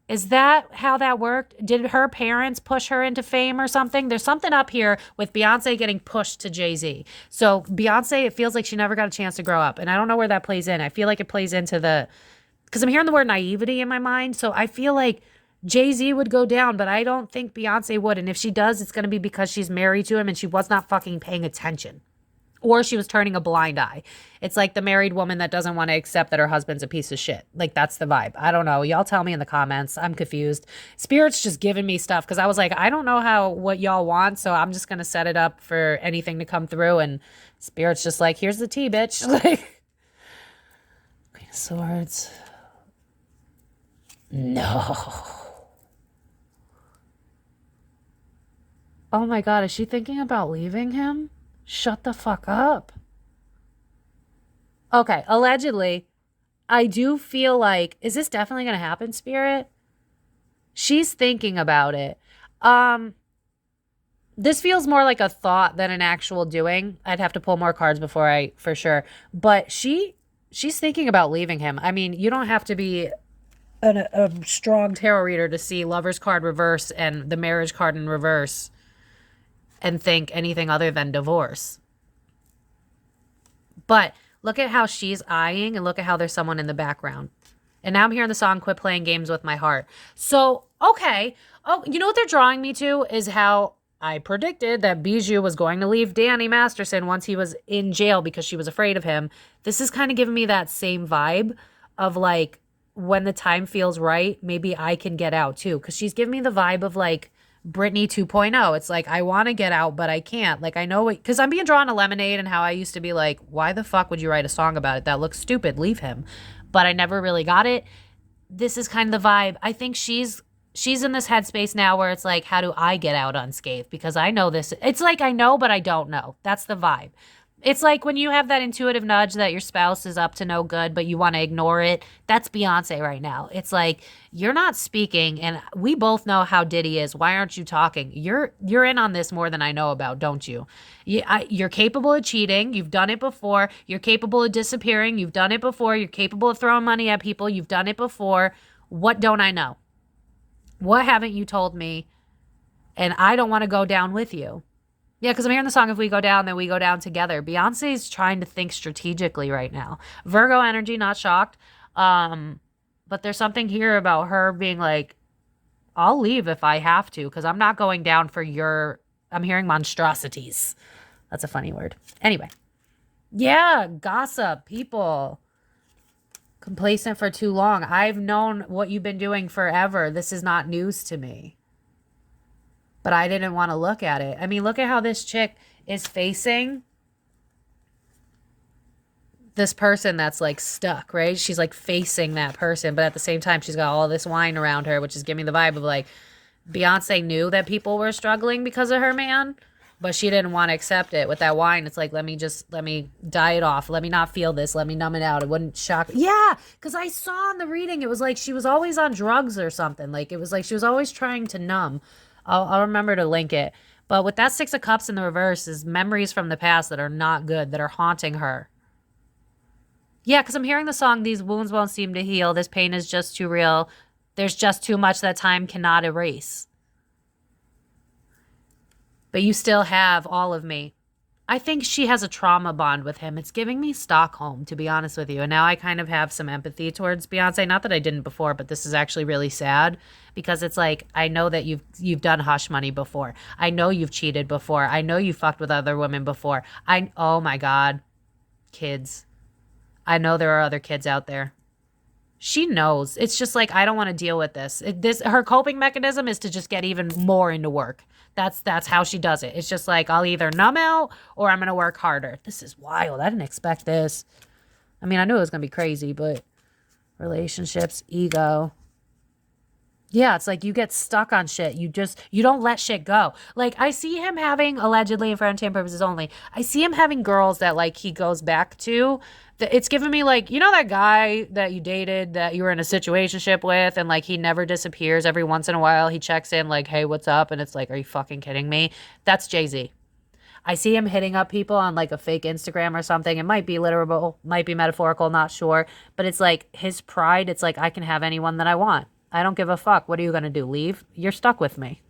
Is that how that worked? Did her parents push her into fame or something? There's something up here with Beyonce getting pushed to Jay-Z. So Beyonce, it feels like she never got a chance to grow up. And I don't know where that plays in. I feel like it plays into because I'm hearing the word naivety in my mind. So I feel like Jay-Z would go down, but I don't think Beyonce would. And if she does, it's going to be because she's married to him and she was not fucking paying attention. Or she was turning a blind eye. It's like the married woman that doesn't want to accept that her husband's a piece of shit. Like, that's the vibe. I don't know. Y'all tell me in the comments. I'm confused. Spirit's just giving me stuff because I was like, I don't know what y'all want, so I'm just going to set it up for anything to come through. And Spirit's just like, here's the tea, bitch. Like, Queen of Swords. No. Oh my God, is she thinking about leaving him? Shut the fuck up. Okay, allegedly, I do feel like, is this definitely going to happen, Spirit? She's thinking about it. This feels more like a thought than an actual doing. I'd have to pull more cards before for sure. But she's thinking about leaving him. I mean, you don't have to be a strong tarot reader to see Lover's card reverse and the marriage card in reverse and think anything other than divorce. But look at how she's eyeing and look at how there's someone in the background. And now I'm hearing the song Quit Playing Games with My Heart. So, okay. Oh, you know what they're drawing me to is how I predicted that Bijou was going to leave Danny Masterson once he was in jail because she was afraid of him. This is kind of giving me that same vibe of like, when the time feels right, maybe I can get out too. Because she's giving me the vibe of like, Britney 2.0. It's like, I want to get out, but I can't. Like, I know it, because I'm being drawn to Lemonade and how I used to be like, why the fuck would you write a song about it? That looks stupid. Leave him. But I never really got it. This is kind of the vibe. I think she's in this headspace now where it's like, how do I get out unscathed? Because I know this. It's like, I know, but I don't know. That's the vibe. It's like when you have that intuitive nudge that your spouse is up to no good, but you want to ignore it. That's Beyonce right now. It's like, you're not speaking, and we both know how Diddy is. Why aren't you talking? You're in on this more than I know about, don't you? You're capable of cheating. You've done it before. You're capable of disappearing. You've done it before. You're capable of throwing money at people. You've done it before. What don't I know? What haven't you told me? And I don't want to go down with you. Yeah, because I'm hearing the song, if we go down, then we go down together. Beyonce's trying to think strategically right now. Virgo energy, not shocked. But there's something here about her being like, I'll leave if I have to, because I'm not going down for I'm hearing monstrosities. That's a funny word. Anyway. Yeah, gossip, people. Complacent for too long. I've known what you've been doing forever. This is not news to me. But I didn't want to look at it. I mean, look at how this chick is facing this person that's like stuck, right? She's like facing that person, but at the same time, she's got all this wine around her, which is giving me the vibe of like, Beyonce knew that people were struggling because of her man, but she didn't want to accept it. With that wine, it's like, let me die it off. Let me not feel this. Let me numb it out. It wouldn't shock. Yeah, because I saw in the reading, it was like she was always on drugs or something. Like, it was like she was always trying to numb. I'll remember to link it. But with that Six of Cups in the reverse is memories from the past that are not good, that are haunting her. Yeah, because I'm hearing the song, these wounds won't seem to heal. This pain is just too real. There's just too much that time cannot erase. But you still have all of me. I think she has a trauma bond with him. It's giving me Stockholm, to be honest with you. And now I kind of have some empathy towards Beyonce. Not that I didn't before, but this is actually really sad because it's like, I know that you've done hush money before. I know you've cheated before. I know you fucked with other women before. Oh my God, kids. I know there are other kids out there. She knows. It's just like, I don't want to deal with this. Her coping mechanism is to just get even more into work. That's how she does it. It's just like, I'll either numb out or I'm going to work harder. This is wild. I didn't expect this. I mean, I knew it was going to be crazy, but relationships, ego. Yeah, it's like you get stuck on shit. You don't let shit go. Like, I see him having, allegedly, and for entertainment purposes only, I see him having girls that, like, he goes back to. It's giving me, like, you know that guy that you dated, that you were in a situationship with, and, like, he never disappears. Every once in a while, he checks in, like, hey, what's up? And it's like, are you fucking kidding me? That's Jay-Z. I see him hitting up people on, like, a fake Instagram or something. It might be literal, might be metaphorical, not sure. But it's like his pride. It's like, I can have anyone that I want. I don't give a fuck. What are you going to do? Leave? You're stuck with me.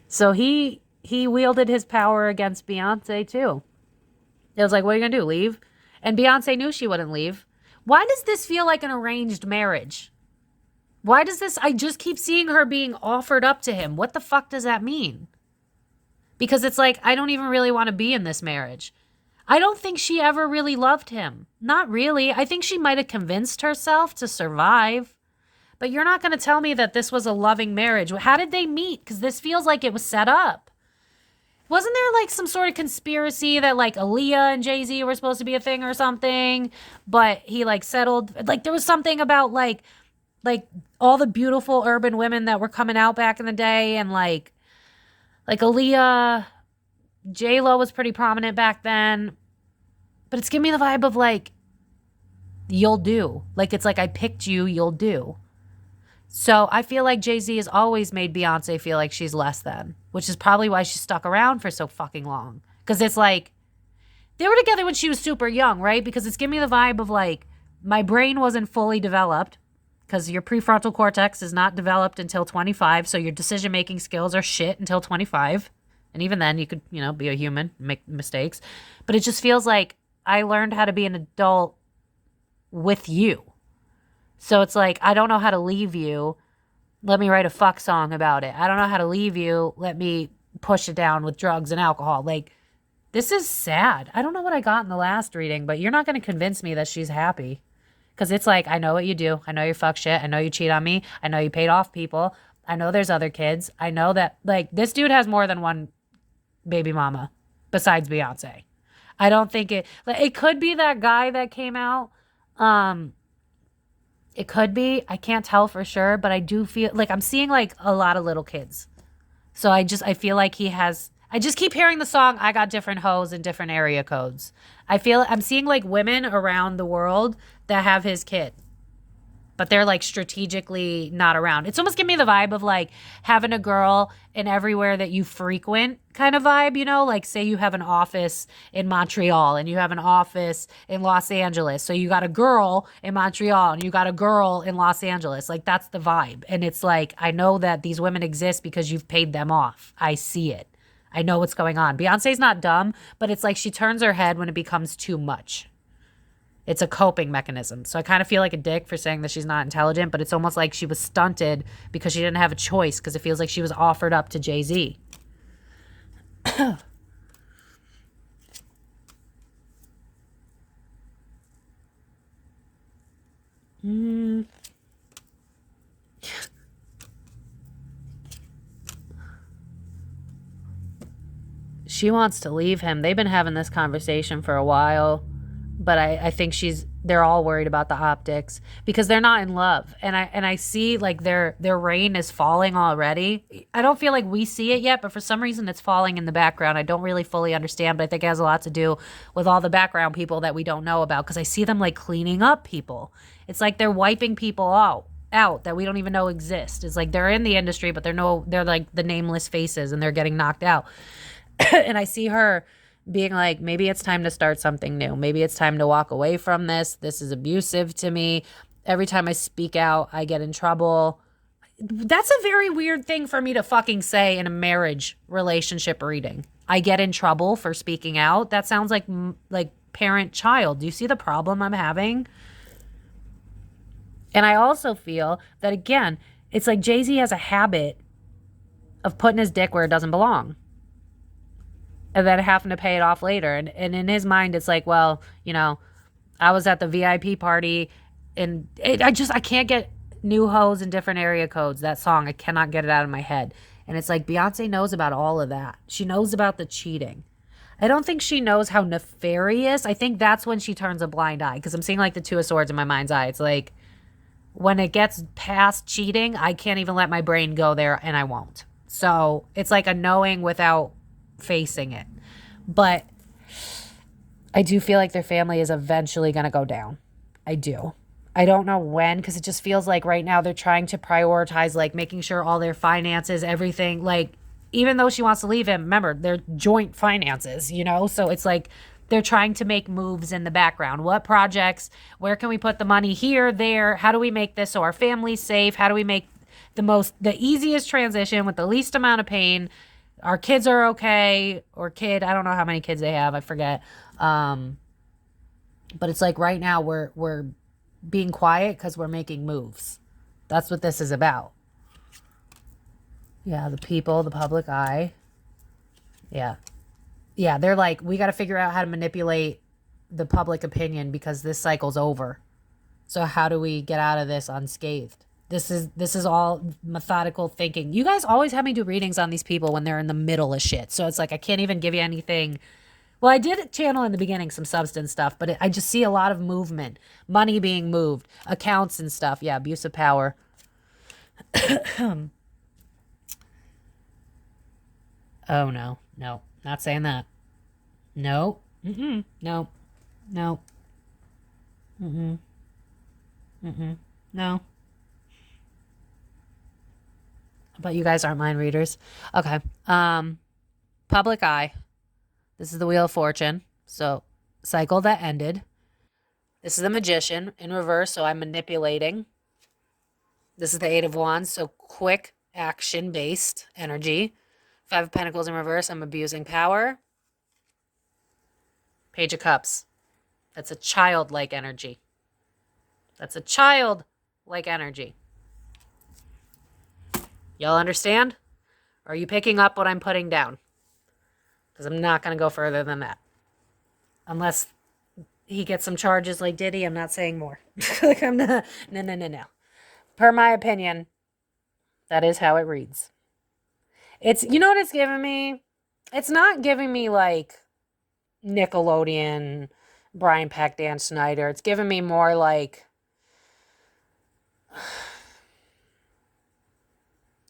So he wielded his power against Beyonce too. It was like, what are you going to do? Leave? And Beyonce knew she wouldn't leave. Why does this feel like an arranged marriage? Why does this, I just keep seeing her being offered up to him. What the fuck does that mean? Because it's like, I don't even really want to be in this marriage. I don't think she ever really loved him. Not really. I think she might have convinced herself to survive. But you're not going to tell me that this was a loving marriage. How did they meet? Because this feels like it was set up. Wasn't there like some sort of conspiracy that like Aaliyah and Jay-Z were supposed to be a thing or something? But he like settled. Like there was something about like all the beautiful urban women that were coming out back in the day. And like Aaliyah, J-Lo was pretty prominent back then. But it's giving me the vibe of like, you'll do. Like it's like I picked you, you'll do. So I feel like Jay-Z has always made Beyonce feel like she's less than, which is probably why she stuck around for so fucking long. Because it's like, they were together when she was super young, right? Because it's giving me the vibe of like, my brain wasn't fully developed because your prefrontal cortex is not developed until 25. So your decision-making skills are shit until 25. And even then you could, be a human, make mistakes. But it just feels like I learned how to be an adult with you. So it's like, I don't know how to leave you. Let me write a fuck song about it. I don't know how to leave you. Let me push it down with drugs and alcohol. Like, this is sad. I don't know what I got in the last reading, but you're not going to convince me that she's happy. Because it's like, I know what you do. I know you fuck shit. I know you cheat on me. I know you paid off people. I know there's other kids. I know that, like, this dude has more than one baby mama besides Beyonce. I don't think it could be that guy that came out. It could be. I can't tell for sure, but I do feel like I'm seeing like a lot of little kids. So I feel like I just keep hearing the song, I got different hoes in different area codes. I'm seeing like women around the world that have his kid, but they're like strategically not around. It's almost giving me the vibe of like having a girl in everywhere that you frequent kind of vibe, like say you have an office in Montreal and you have an office in Los Angeles. So you got a girl in Montreal and you got a girl in Los Angeles. Like that's the vibe. And it's like, I know that these women exist because you've paid them off. I see it. I know what's going on. Beyonce's not dumb, but it's like she turns her head when it becomes too much. It's a coping mechanism. So I kind of feel like a dick for saying that she's not intelligent, but it's almost like she was stunted because she didn't have a choice because it feels like she was offered up to Jay-Z. She wants to leave him. They've been having this conversation for a while. But I think they're all worried about the optics because they're not in love. And I see like their rain is falling already. I don't feel like we see it yet, but for some reason it's falling in the background. I don't really fully understand, but I think it has a lot to do with all the background people that we don't know about because I see them like cleaning up people. It's like they're wiping people out that we don't even know exist. It's like they're in the industry, but they're like the nameless faces and they're getting knocked out. And I see her being like, maybe it's time to start something new. Maybe it's time to walk away from this. This is abusive to me. Every time I speak out, I get in trouble. That's a very weird thing for me to fucking say in a marriage relationship reading. I get in trouble for speaking out. That sounds like parent-child. Do you see the problem I'm having? And I also feel that, again, it's like Jay-Z has a habit of putting his dick where it doesn't belong. And then having to pay it off later. And in his mind, it's like, well, I was at the VIP party and I can't get new hoes in different area codes. That song, I cannot get it out of my head. And it's like Beyonce knows about all of that. She knows about the cheating. I don't think she knows how nefarious. I think that's when she turns a blind eye because I'm seeing like the Two of Swords in my mind's eye. It's like when it gets past cheating, I can't even let my brain go there and I won't. So it's like a knowing without facing it. But I do feel like their family is eventually going to go down. I do. I don't know when because it just feels like right now they're trying to prioritize like making sure all their finances, everything, like even though she wants to leave him, remember, they're joint finances, So it's like they're trying to make moves in the background. What projects? Where can we put the money here, there? How do we make this so our family's safe? How do we make the easiest transition with the least amount of pain? Our kids are okay, I don't know how many kids they have, I forget. But it's like right now we're being quiet because we're making moves. That's what this is about. Yeah, the people, the public eye. Yeah. Yeah, they're like, we got to figure out how to manipulate the public opinion because this cycle's over. So how do we get out of this unscathed? This is all methodical thinking. You guys always have me do readings on these people when they're in the middle of shit. So it's like I can't even give you anything. Well, I did channel in the beginning some substance stuff, but I just see a lot of movement, money being moved, accounts and stuff. Yeah, abuse of power. Oh, no, not saying that. No, no, no, no. But you guys aren't mind readers. Okay. Public eye. This is the Wheel of Fortune. So, cycle that ended. This is the Magician in reverse, so I'm manipulating. This is the Eight of Wands, so quick action-based energy. Five of Pentacles in reverse, I'm abusing power. Page of Cups. That's a childlike energy. Y'all understand? Or are you picking up what I'm putting down? Because I'm not going to go further than that. Unless he gets some charges like Diddy, I'm not saying more. Like I'm not. No. Per my opinion, that is how it reads. It's, you know what it's giving me? It's not giving me like Nickelodeon, Brian Peck, Dan Snyder. It's giving me more like,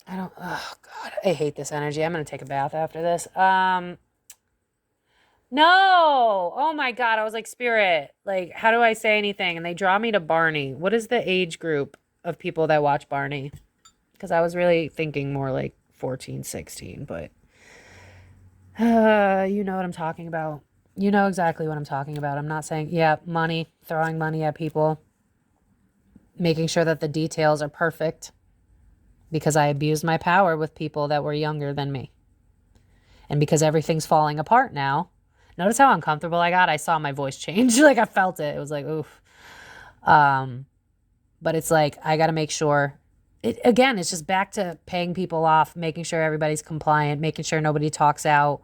oh God, I hate this energy. I'm going to take a bath after this. No. Oh my God. I was like, Spirit, like, how do I say anything? And they draw me to Barney. What is the age group of people that watch Barney? Because I was really thinking more like 14, 16, but you know what I'm talking about. You know exactly what I'm talking about. I'm not saying, yeah, money, throwing money at people, making sure that the details are perfect because I abused my power with people that were younger than me. And because everything's falling apart now. Notice how uncomfortable I got? I saw my voice change. Like I felt it. It was like, oof. But it's like, I got to make sure. Again, it's just back to paying people off, making sure everybody's compliant, making sure nobody talks out.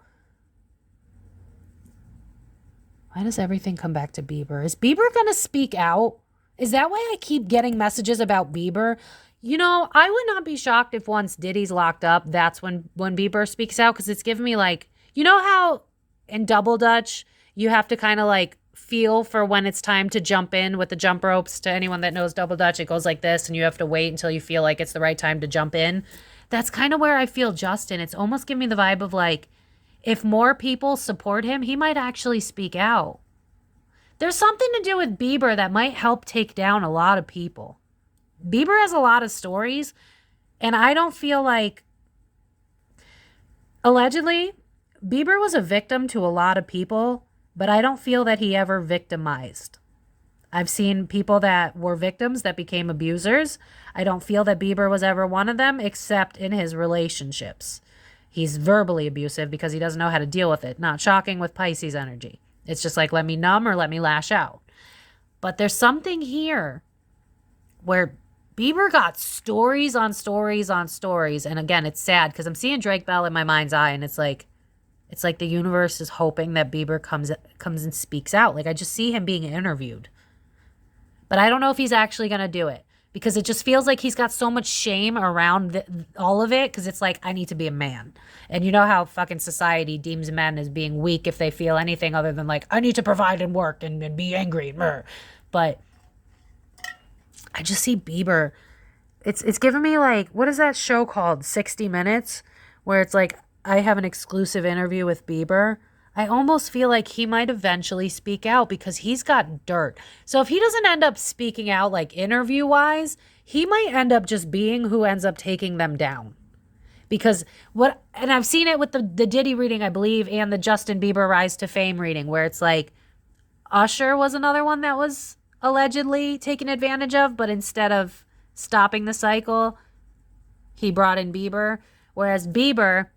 Why does everything come back to Bieber? Is Bieber going to speak out? Is that why I keep getting messages about Bieber? You know, I would not be shocked if once Diddy's locked up, that's when Bieber speaks out, because it's giving me like, you know how in Double Dutch, you have to kind of like feel for when it's time to jump in with the jump ropes. To anyone that knows Double Dutch, it goes like this and you have to wait until you feel like it's the right time to jump in. That's kind of where I feel Justin. It's almost giving me the vibe of like, if more people support him, he might actually speak out. There's something to do with Bieber that might help take down a lot of people. Bieber has a lot of stories, and I don't feel like, allegedly, Bieber was a victim to a lot of people, but I don't feel that he ever victimized. I've seen people that were victims that became abusers. I don't feel that Bieber was ever one of them, except in his relationships. He's verbally abusive because he doesn't know how to deal with it. Not shocking with Pisces energy. It's just like, let me numb or let me lash out. But there's something here where Bieber got stories on stories on stories. And again, it's sad because I'm seeing Drake Bell in my mind's eye, and it's like the universe is hoping that Bieber comes and speaks out. Like I just see him being interviewed. But I don't know if he's actually going to do it, because it just feels like he's got so much shame around all of it, because it's like, I need to be a man. And you know how fucking society deems men as being weak if they feel anything other than like, I need to provide and work and be angry. But I just see Bieber. It's giving me like, what is that show called? 60 Minutes? Where it's like, I have an exclusive interview with Bieber. I almost feel like he might eventually speak out because he's got dirt. So if he doesn't end up speaking out like interview-wise, he might end up just being who ends up taking them down. Because and I've seen it with the Diddy reading, I believe, and the Justin Bieber Rise to Fame reading, where it's like Usher was another one that was allegedly taken advantage of, but instead of stopping the cycle, he brought in Bieber. Whereas Bieber,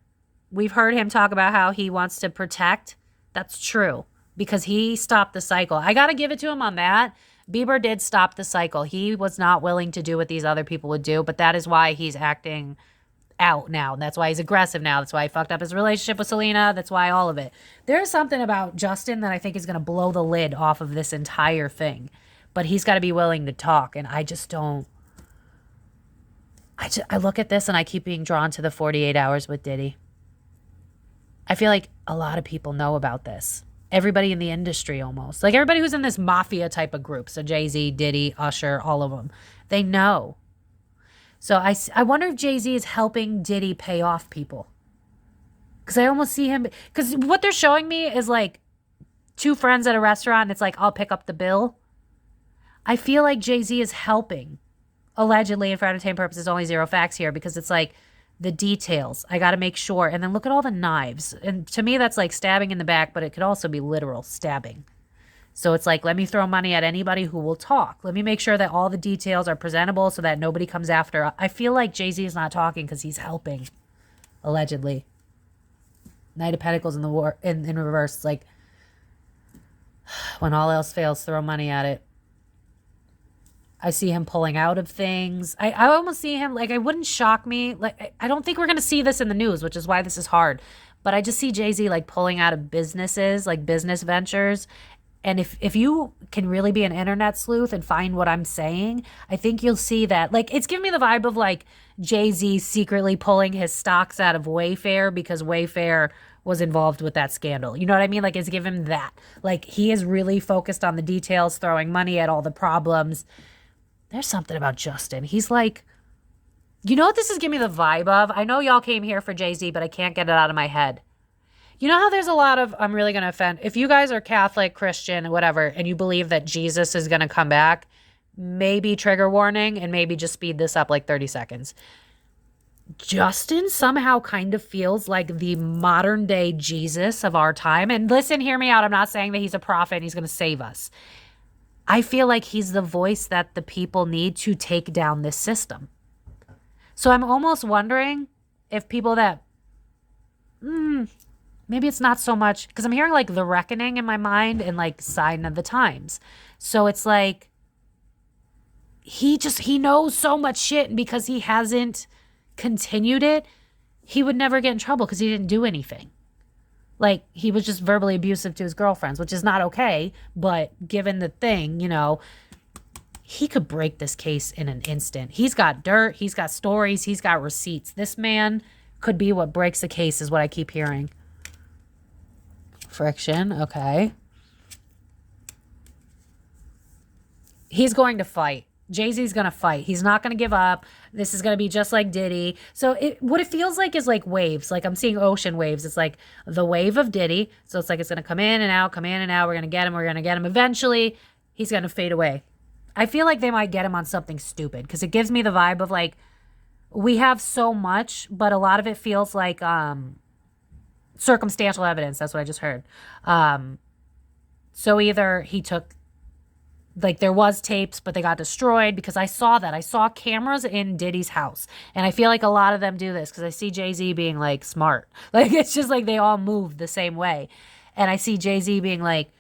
we've heard him talk about how he wants to protect. That's true, because he stopped the cycle. I got to give it to him on that. Bieber did stop the cycle. He was not willing to do what these other people would do, but that is why he's acting out now. And that's why he's aggressive now. That's why he fucked up his relationship with Selena. That's why all of it. There's something about Justin that I think is going to blow the lid off of this entire thing. But he's got to be willing to talk. And I just don't. I look at this and I keep being drawn to the 48 hours with Diddy. I feel like a lot of people know about this. Everybody in the industry almost. Like everybody who's in this mafia type of group. So Jay-Z, Diddy, Usher, all of them. They know. So I wonder if Jay-Z is helping Diddy pay off people. Because I almost see him. Because what they're showing me is like two friends at a restaurant. And it's like, I'll pick up the bill. I feel like Jay-Z is helping. Allegedly, and for entertainment purposes, only zero facts here. Because it's like the details. I got to make sure. And then look at all the knives. And to me, that's like stabbing in the back. But it could also be literal stabbing. So it's like, let me throw money at anybody who will talk. Let me make sure that all the details are presentable so that nobody comes after. I feel like Jay-Z is not talking because he's helping, allegedly. Knight of Pentacles in the war in reverse. It's like, when all else fails, throw money at it. I see him pulling out of things. I almost see him, like, it wouldn't shock me. Like, I don't think we're going to see this in the news, which is why this is hard. But I just see Jay-Z, like, pulling out of businesses, like business ventures. And if you can really be an internet sleuth and find what I'm saying, I think you'll see that. Like, it's giving me the vibe of, like, Jay-Z secretly pulling his stocks out of Wayfair because Wayfair was involved with that scandal. You know what I mean? Like, it's giving him that. Like, he is really focused on the details, throwing money at all the problems. There's something about Justin. He's like, you know what this is giving me the vibe of? I know y'all came here for Jay-Z, but I can't get it out of my head. You know how there's a lot of, I'm really going to offend, if you guys are Catholic, Christian, whatever, and you believe that Jesus is going to come back, maybe trigger warning and maybe just speed this up like 30 seconds. Justin somehow kind of feels like the modern day Jesus of our time. And listen, hear me out. I'm not saying that he's a prophet and he's going to save us. I feel like he's the voice that the people need to take down this system. So I'm almost wondering if people that, maybe it's not so much, because I'm hearing like the reckoning in my mind and like sign of the times. So it's like, he knows so much shit, and because he hasn't continued it, he would never get in trouble because he didn't do anything. Like, he was just verbally abusive to his girlfriends, which is not okay. But given the thing, you know, he could break this case in an instant. He's got dirt. He's got stories. He's got receipts. This man could be what breaks the case is what I keep hearing. Friction. Okay. He's going to fight. Jay-Z's going to fight. He's not going to give up. This is going to be just like Diddy. So what it feels like is like waves. Like I'm seeing ocean waves. It's like the wave of Diddy. So it's like it's going to come in and out, come in and out. We're going to get him. We're going to get him. Eventually, he's going to fade away. I feel like they might get him on something stupid because it gives me the vibe of like, we have so much, but a lot of it feels like circumstantial evidence. That's what I just heard. So either he took, like there was tapes, but they got destroyed because I saw that. I saw cameras in Diddy's house. And I feel like a lot of them do this because I see Jay-Z being like smart. Like it's just like they all move the same way. And I see Jay-Z being like,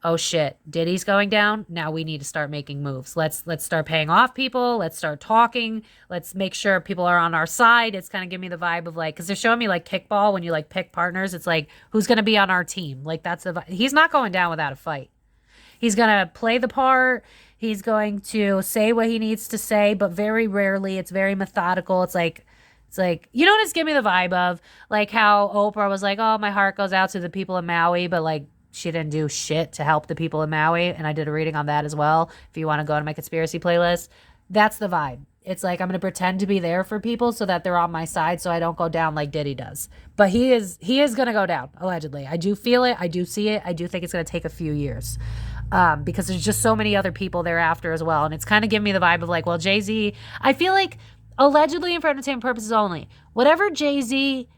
oh shit, Diddy's going down. Now we need to start making moves. Let's start paying off people. Let's start talking. Let's make sure people are on our side. It's kind of giving me the vibe of like, because they're showing me like kickball when you like pick partners. It's like, who's going to be on our team? Like that's the vibe. He's not going down without a fight. He's going to play the part. He's going to say what he needs to say, but very rarely. It's very methodical. It's like, you know what it's giving me the vibe of? Like how Oprah was like, oh, my heart goes out to the people of Maui, but like she didn't do shit to help the people of Maui. And I did a reading on that as well. If you want to go to my conspiracy playlist, that's the vibe. It's like I'm going to pretend to be there for people so that they're on my side so I don't go down like Diddy does. But he is going to go down, allegedly. I do feel it. I do see it. I do think it's going to take a few years. Because there's just so many other people thereafter as well. And it's kind of giving me the vibe of like, well, Jay-Z, I feel like allegedly and for entertainment purposes only, whatever Jay-Z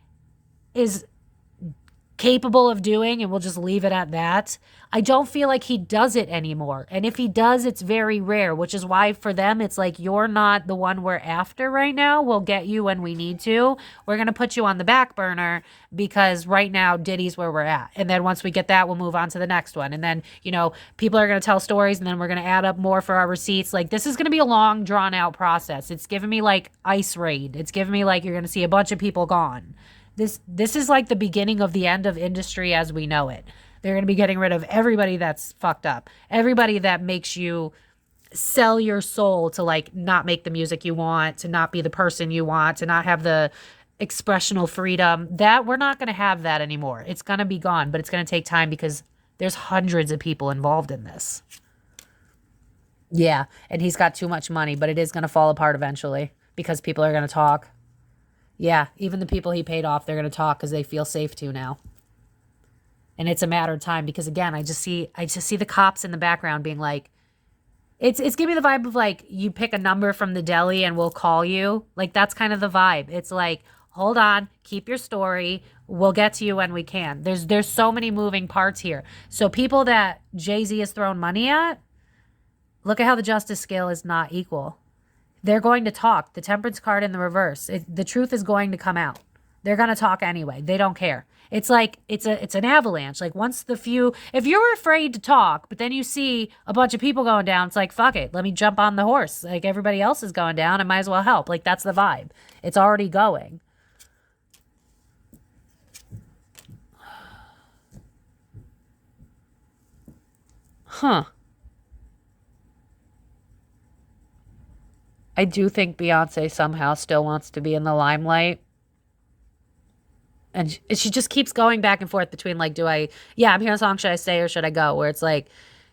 capable of doing, and we'll just leave it at that. I don't feel like he does it anymore. And if he does, it's very rare, which is why for them, it's like, you're not the one we're after right now. We'll get you when we need to. We're going to put you on the back burner because right now Diddy's where we're at. And then once we get that, we'll move on to the next one. And then, you know, people are going to tell stories and then we're going to add up more for our receipts. Like, this is going to be a long, drawn out process. It's giving me like Ice Raid. It's giving me like you're going to see a bunch of people gone. This is like the beginning of the end of industry as we know it. They're going to be getting rid of everybody that's fucked up. Everybody that makes you sell your soul to like not make the music you want, to not be the person you want, to not have the expressional freedom. That we're not going to have that anymore. It's going to be gone, but it's going to take time because there's hundreds of people involved in this. Yeah, and he's got too much money, but it is going to fall apart eventually because people are going to talk. Yeah, even the people he paid off, they're going to talk because they feel safe to now. And it's a matter of time because, again, I just see the cops in the background being like, it's giving me the vibe of like, you pick a number from the deli and we'll call you. Like, that's kind of the vibe. It's like, hold on, keep your story. We'll get to you when we can. There's so many moving parts here. So people that Jay-Z has thrown money at, look at how the justice scale is not equal. They're going to talk. The temperance card in the reverse. The truth is going to come out. They're going to talk anyway. They don't care. It's like, it's an avalanche. Like once if you're afraid to talk, but then you see a bunch of people going down, it's like, fuck it. Let me jump on the horse. Like everybody else is going down. I might as well help. Like that's the vibe. It's already going. Huh. I do think Beyonce somehow still wants to be in the limelight. And she just keeps going back and forth between like, I'm hearing a song, should I stay or should I go? Where it's like,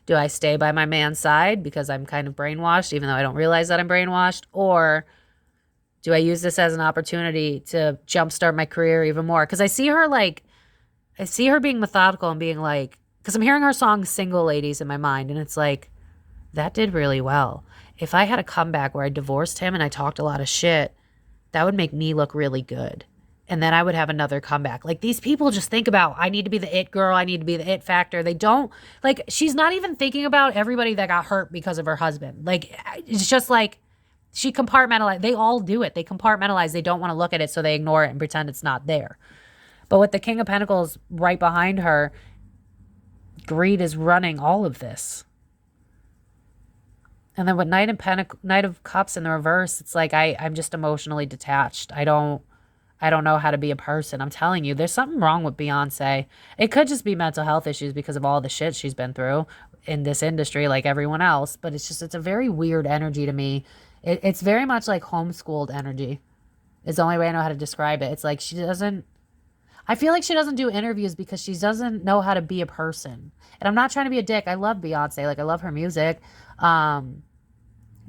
do I stay by my man's side because I'm kind of brainwashed, even though I don't realize that I'm brainwashed? Or do I use this as an opportunity to jumpstart my career even more? Because I see her being methodical and being like, because I'm hearing her song Single Ladies in my mind. And it's like, that did really well. If I had a comeback where I divorced him and I talked a lot of shit, that would make me look really good. And then I would have another comeback. Like these people just think about, I need to be the it girl. I need to be the it factor. They don't, like, she's not even thinking about everybody that got hurt because of her husband. Like, it's just like she compartmentalized. They all do it. They compartmentalize. They don't want to look at it. So they ignore it and pretend it's not there. But with the King of Pentacles right behind her, greed is running all of this. And then with Knight of Cups in the reverse, it's like I'm just emotionally detached. I don't know how to be a person. I'm telling you, there's something wrong with Beyonce. It could just be mental health issues because of all the shit she's been through in this industry like everyone else. But it's a very weird energy to me. It's very much like homeschooled energy is the only way I know how to describe it. It's like I feel like she doesn't do interviews because she doesn't know how to be a person. And I'm not trying to be a dick. I love Beyonce. Like I love her music.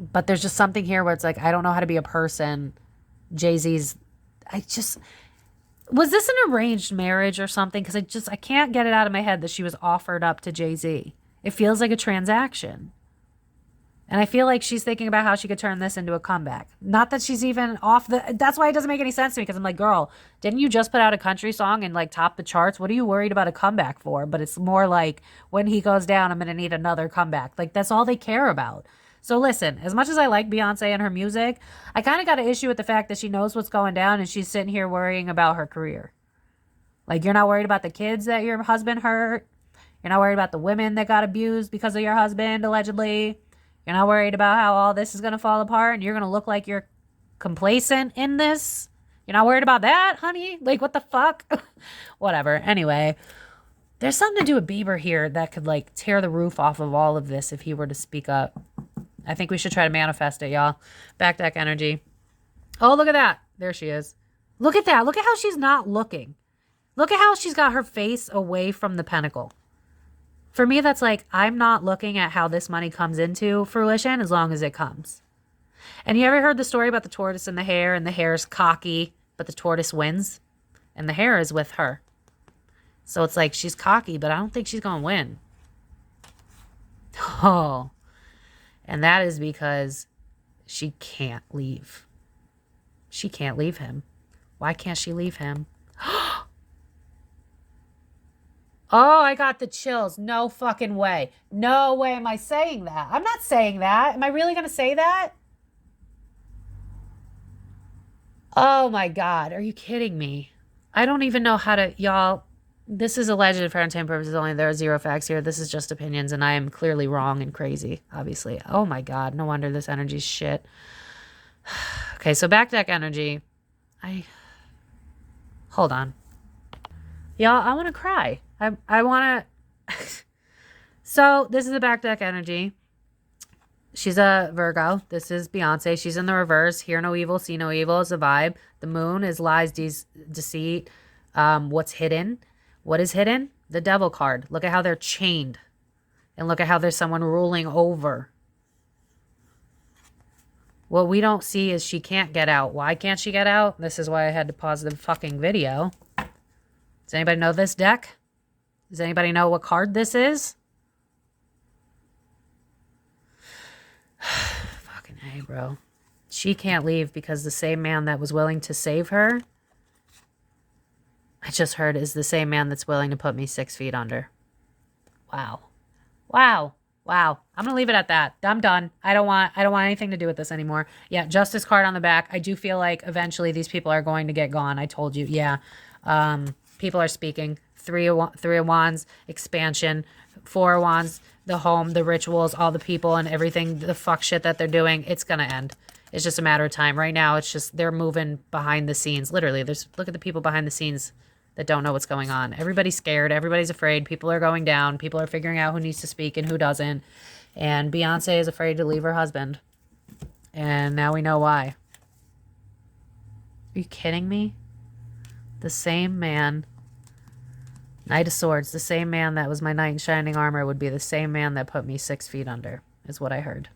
But there's just something here where it's like, I don't know how to be a person. Jay-Z's, was this an arranged marriage or something? Because I can't get it out of my head that she was offered up to Jay-Z. It feels like a transaction. And I feel like she's thinking about how she could turn this into a comeback. Not that she's even that's why it doesn't make any sense to me. Because I'm like, girl, didn't you just put out a country song and like top the charts? What are you worried about a comeback for? But it's more like when he goes down, I'm going to need another comeback. Like that's all they care about. So listen, as much as I like Beyonce and her music, I kind of got an issue with the fact that she knows what's going down and she's sitting here worrying about her career. Like you're not worried about the kids that your husband hurt. You're not worried about the women that got abused because of your husband, allegedly. You're not worried about how all this is going to fall apart and you're going to look like you're complacent in this. You're not worried about that, honey? Like, what the fuck? Whatever. Anyway, there's something to do with Bieber here that could, like, tear the roof off of all of this if he were to speak up. I think we should try to manifest it, y'all. Back deck energy. Oh, look at that. There she is. Look at that. Look at how she's not looking. Look at how she's got her face away from the pentacle. For me, that's like, I'm not looking at how this money comes into fruition as long as it comes. And you ever heard the story about the tortoise and the hare's cocky, but the tortoise wins? And the hare is with her. So it's like, she's cocky, but I don't think she's going to win. Oh. And that is because she can't leave. She can't leave him. Why can't she leave him? Oh, I got the chills. No fucking way. No way am I saying that. I'm not saying that. Am I really going to say that? Oh my God. Are you kidding me? I don't even know how to, y'all. This is alleged for entertainment purposes only. There are zero facts here. This is just opinions, and I am clearly wrong and crazy, obviously. Oh my God. No wonder this energy's shit. Okay, so back deck energy. Hold on. Y'all, I want to cry. I want to. So this is the back deck energy. She's a Virgo. This is Beyonce. She's in the reverse. Hear no evil, see no evil is the vibe. The moon is lies, deceit. What's hidden? What is hidden? The devil card. Look at how they're chained. And look at how there's someone ruling over. What we don't see is she can't get out. Why can't she get out? This is why I had to pause the fucking video. Does anybody know this deck? Does anybody know what card this is? Fucking hey, bro. She can't leave because the same man that was willing to save her, I just heard, is the same man that's willing to put me 6 feet under. Wow. Wow. Wow. I'm going to leave it at that. I'm done. I don't want anything to do with this anymore. Yeah, justice card on the back. I do feel like eventually these people are going to get gone. I told you. Yeah. People are speaking. 3 of Wands, expansion. 4 of Wands, the home, the rituals, all the people and everything, the fuck shit that they're doing. It's going to end. It's just a matter of time. Right now, it's just they're moving behind the scenes. Literally, look at the people behind the scenes that don't know what's going on. Everybody's scared. Everybody's afraid. People are going down. People are figuring out who needs to speak and who doesn't. And Beyonce is afraid to leave her husband. And now we know why. Are you kidding me? The same man, Knight of Swords, the same man that was my knight in shining armor would be the same man that put me 6 feet under, is what I heard.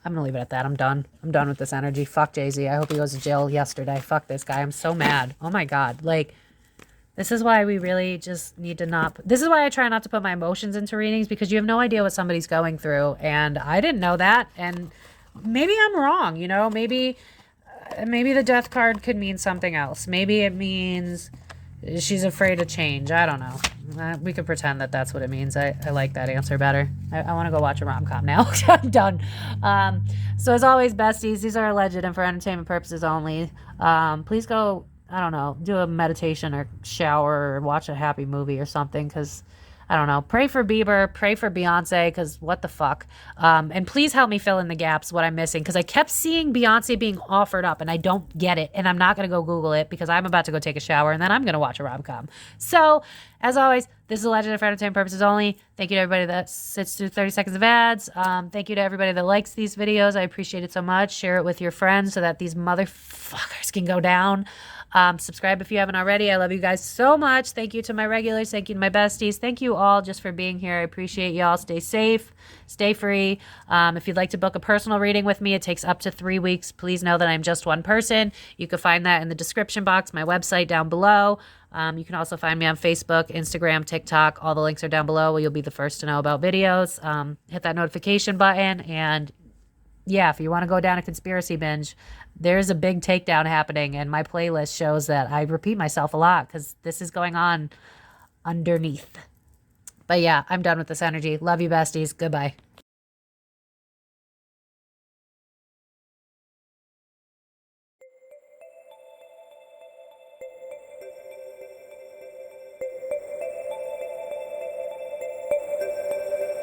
I'm going to leave it at that. I'm done. I'm done with this energy. Fuck Jay-Z. I hope he goes to jail yesterday. Fuck this guy. I'm so mad. Oh my God. Like, this is why we really just need to not... This is why I try not to put my emotions into readings, because you have no idea what somebody's going through. And I didn't know that. And maybe I'm wrong, you know? Maybe the death card could mean something else. Maybe it means she's afraid of change. I don't know. We could pretend that that's what it means. I like that answer better. I want to go watch a rom-com now. I'm done. So as always, besties, these are alleged and for entertainment purposes only. Please go, I don't know, do a meditation or shower or watch a happy movie or something, because I don't know. Pray for Bieber, pray for Beyonce, because what the fuck. And please help me fill in the gaps, what I'm missing, because I kept seeing Beyonce being offered up, and I don't get it. And I'm not going to go Google it, because I'm about to go take a shower, and then I'm going to watch a rom-com. So, as always, this is a legend for entertainment purposes only. Thank you to everybody that sits through 30 seconds of ads. Thank you to everybody that likes these videos. I appreciate it so much. Share it with your friends so that these motherfuckers can go down. Subscribe if you haven't already. I love you guys so much. Thank you to my regulars. Thank you to my besties. Thank you all just for being here. I appreciate y'all. Stay safe. Stay free. If you'd like to book a personal reading with me, it takes up to 3 weeks. Please know that I'm just one person. You can find that in the description box, my website down below. You can also find me on Facebook, Instagram, TikTok. All the links are down below where you'll be the first to know about videos. Hit that notification button. And yeah, if you want to go down a conspiracy binge, there's a big takedown happening, and my playlist shows that I repeat myself a lot because this is going on underneath. But yeah, I'm done with this energy. Love you, besties. Goodbye.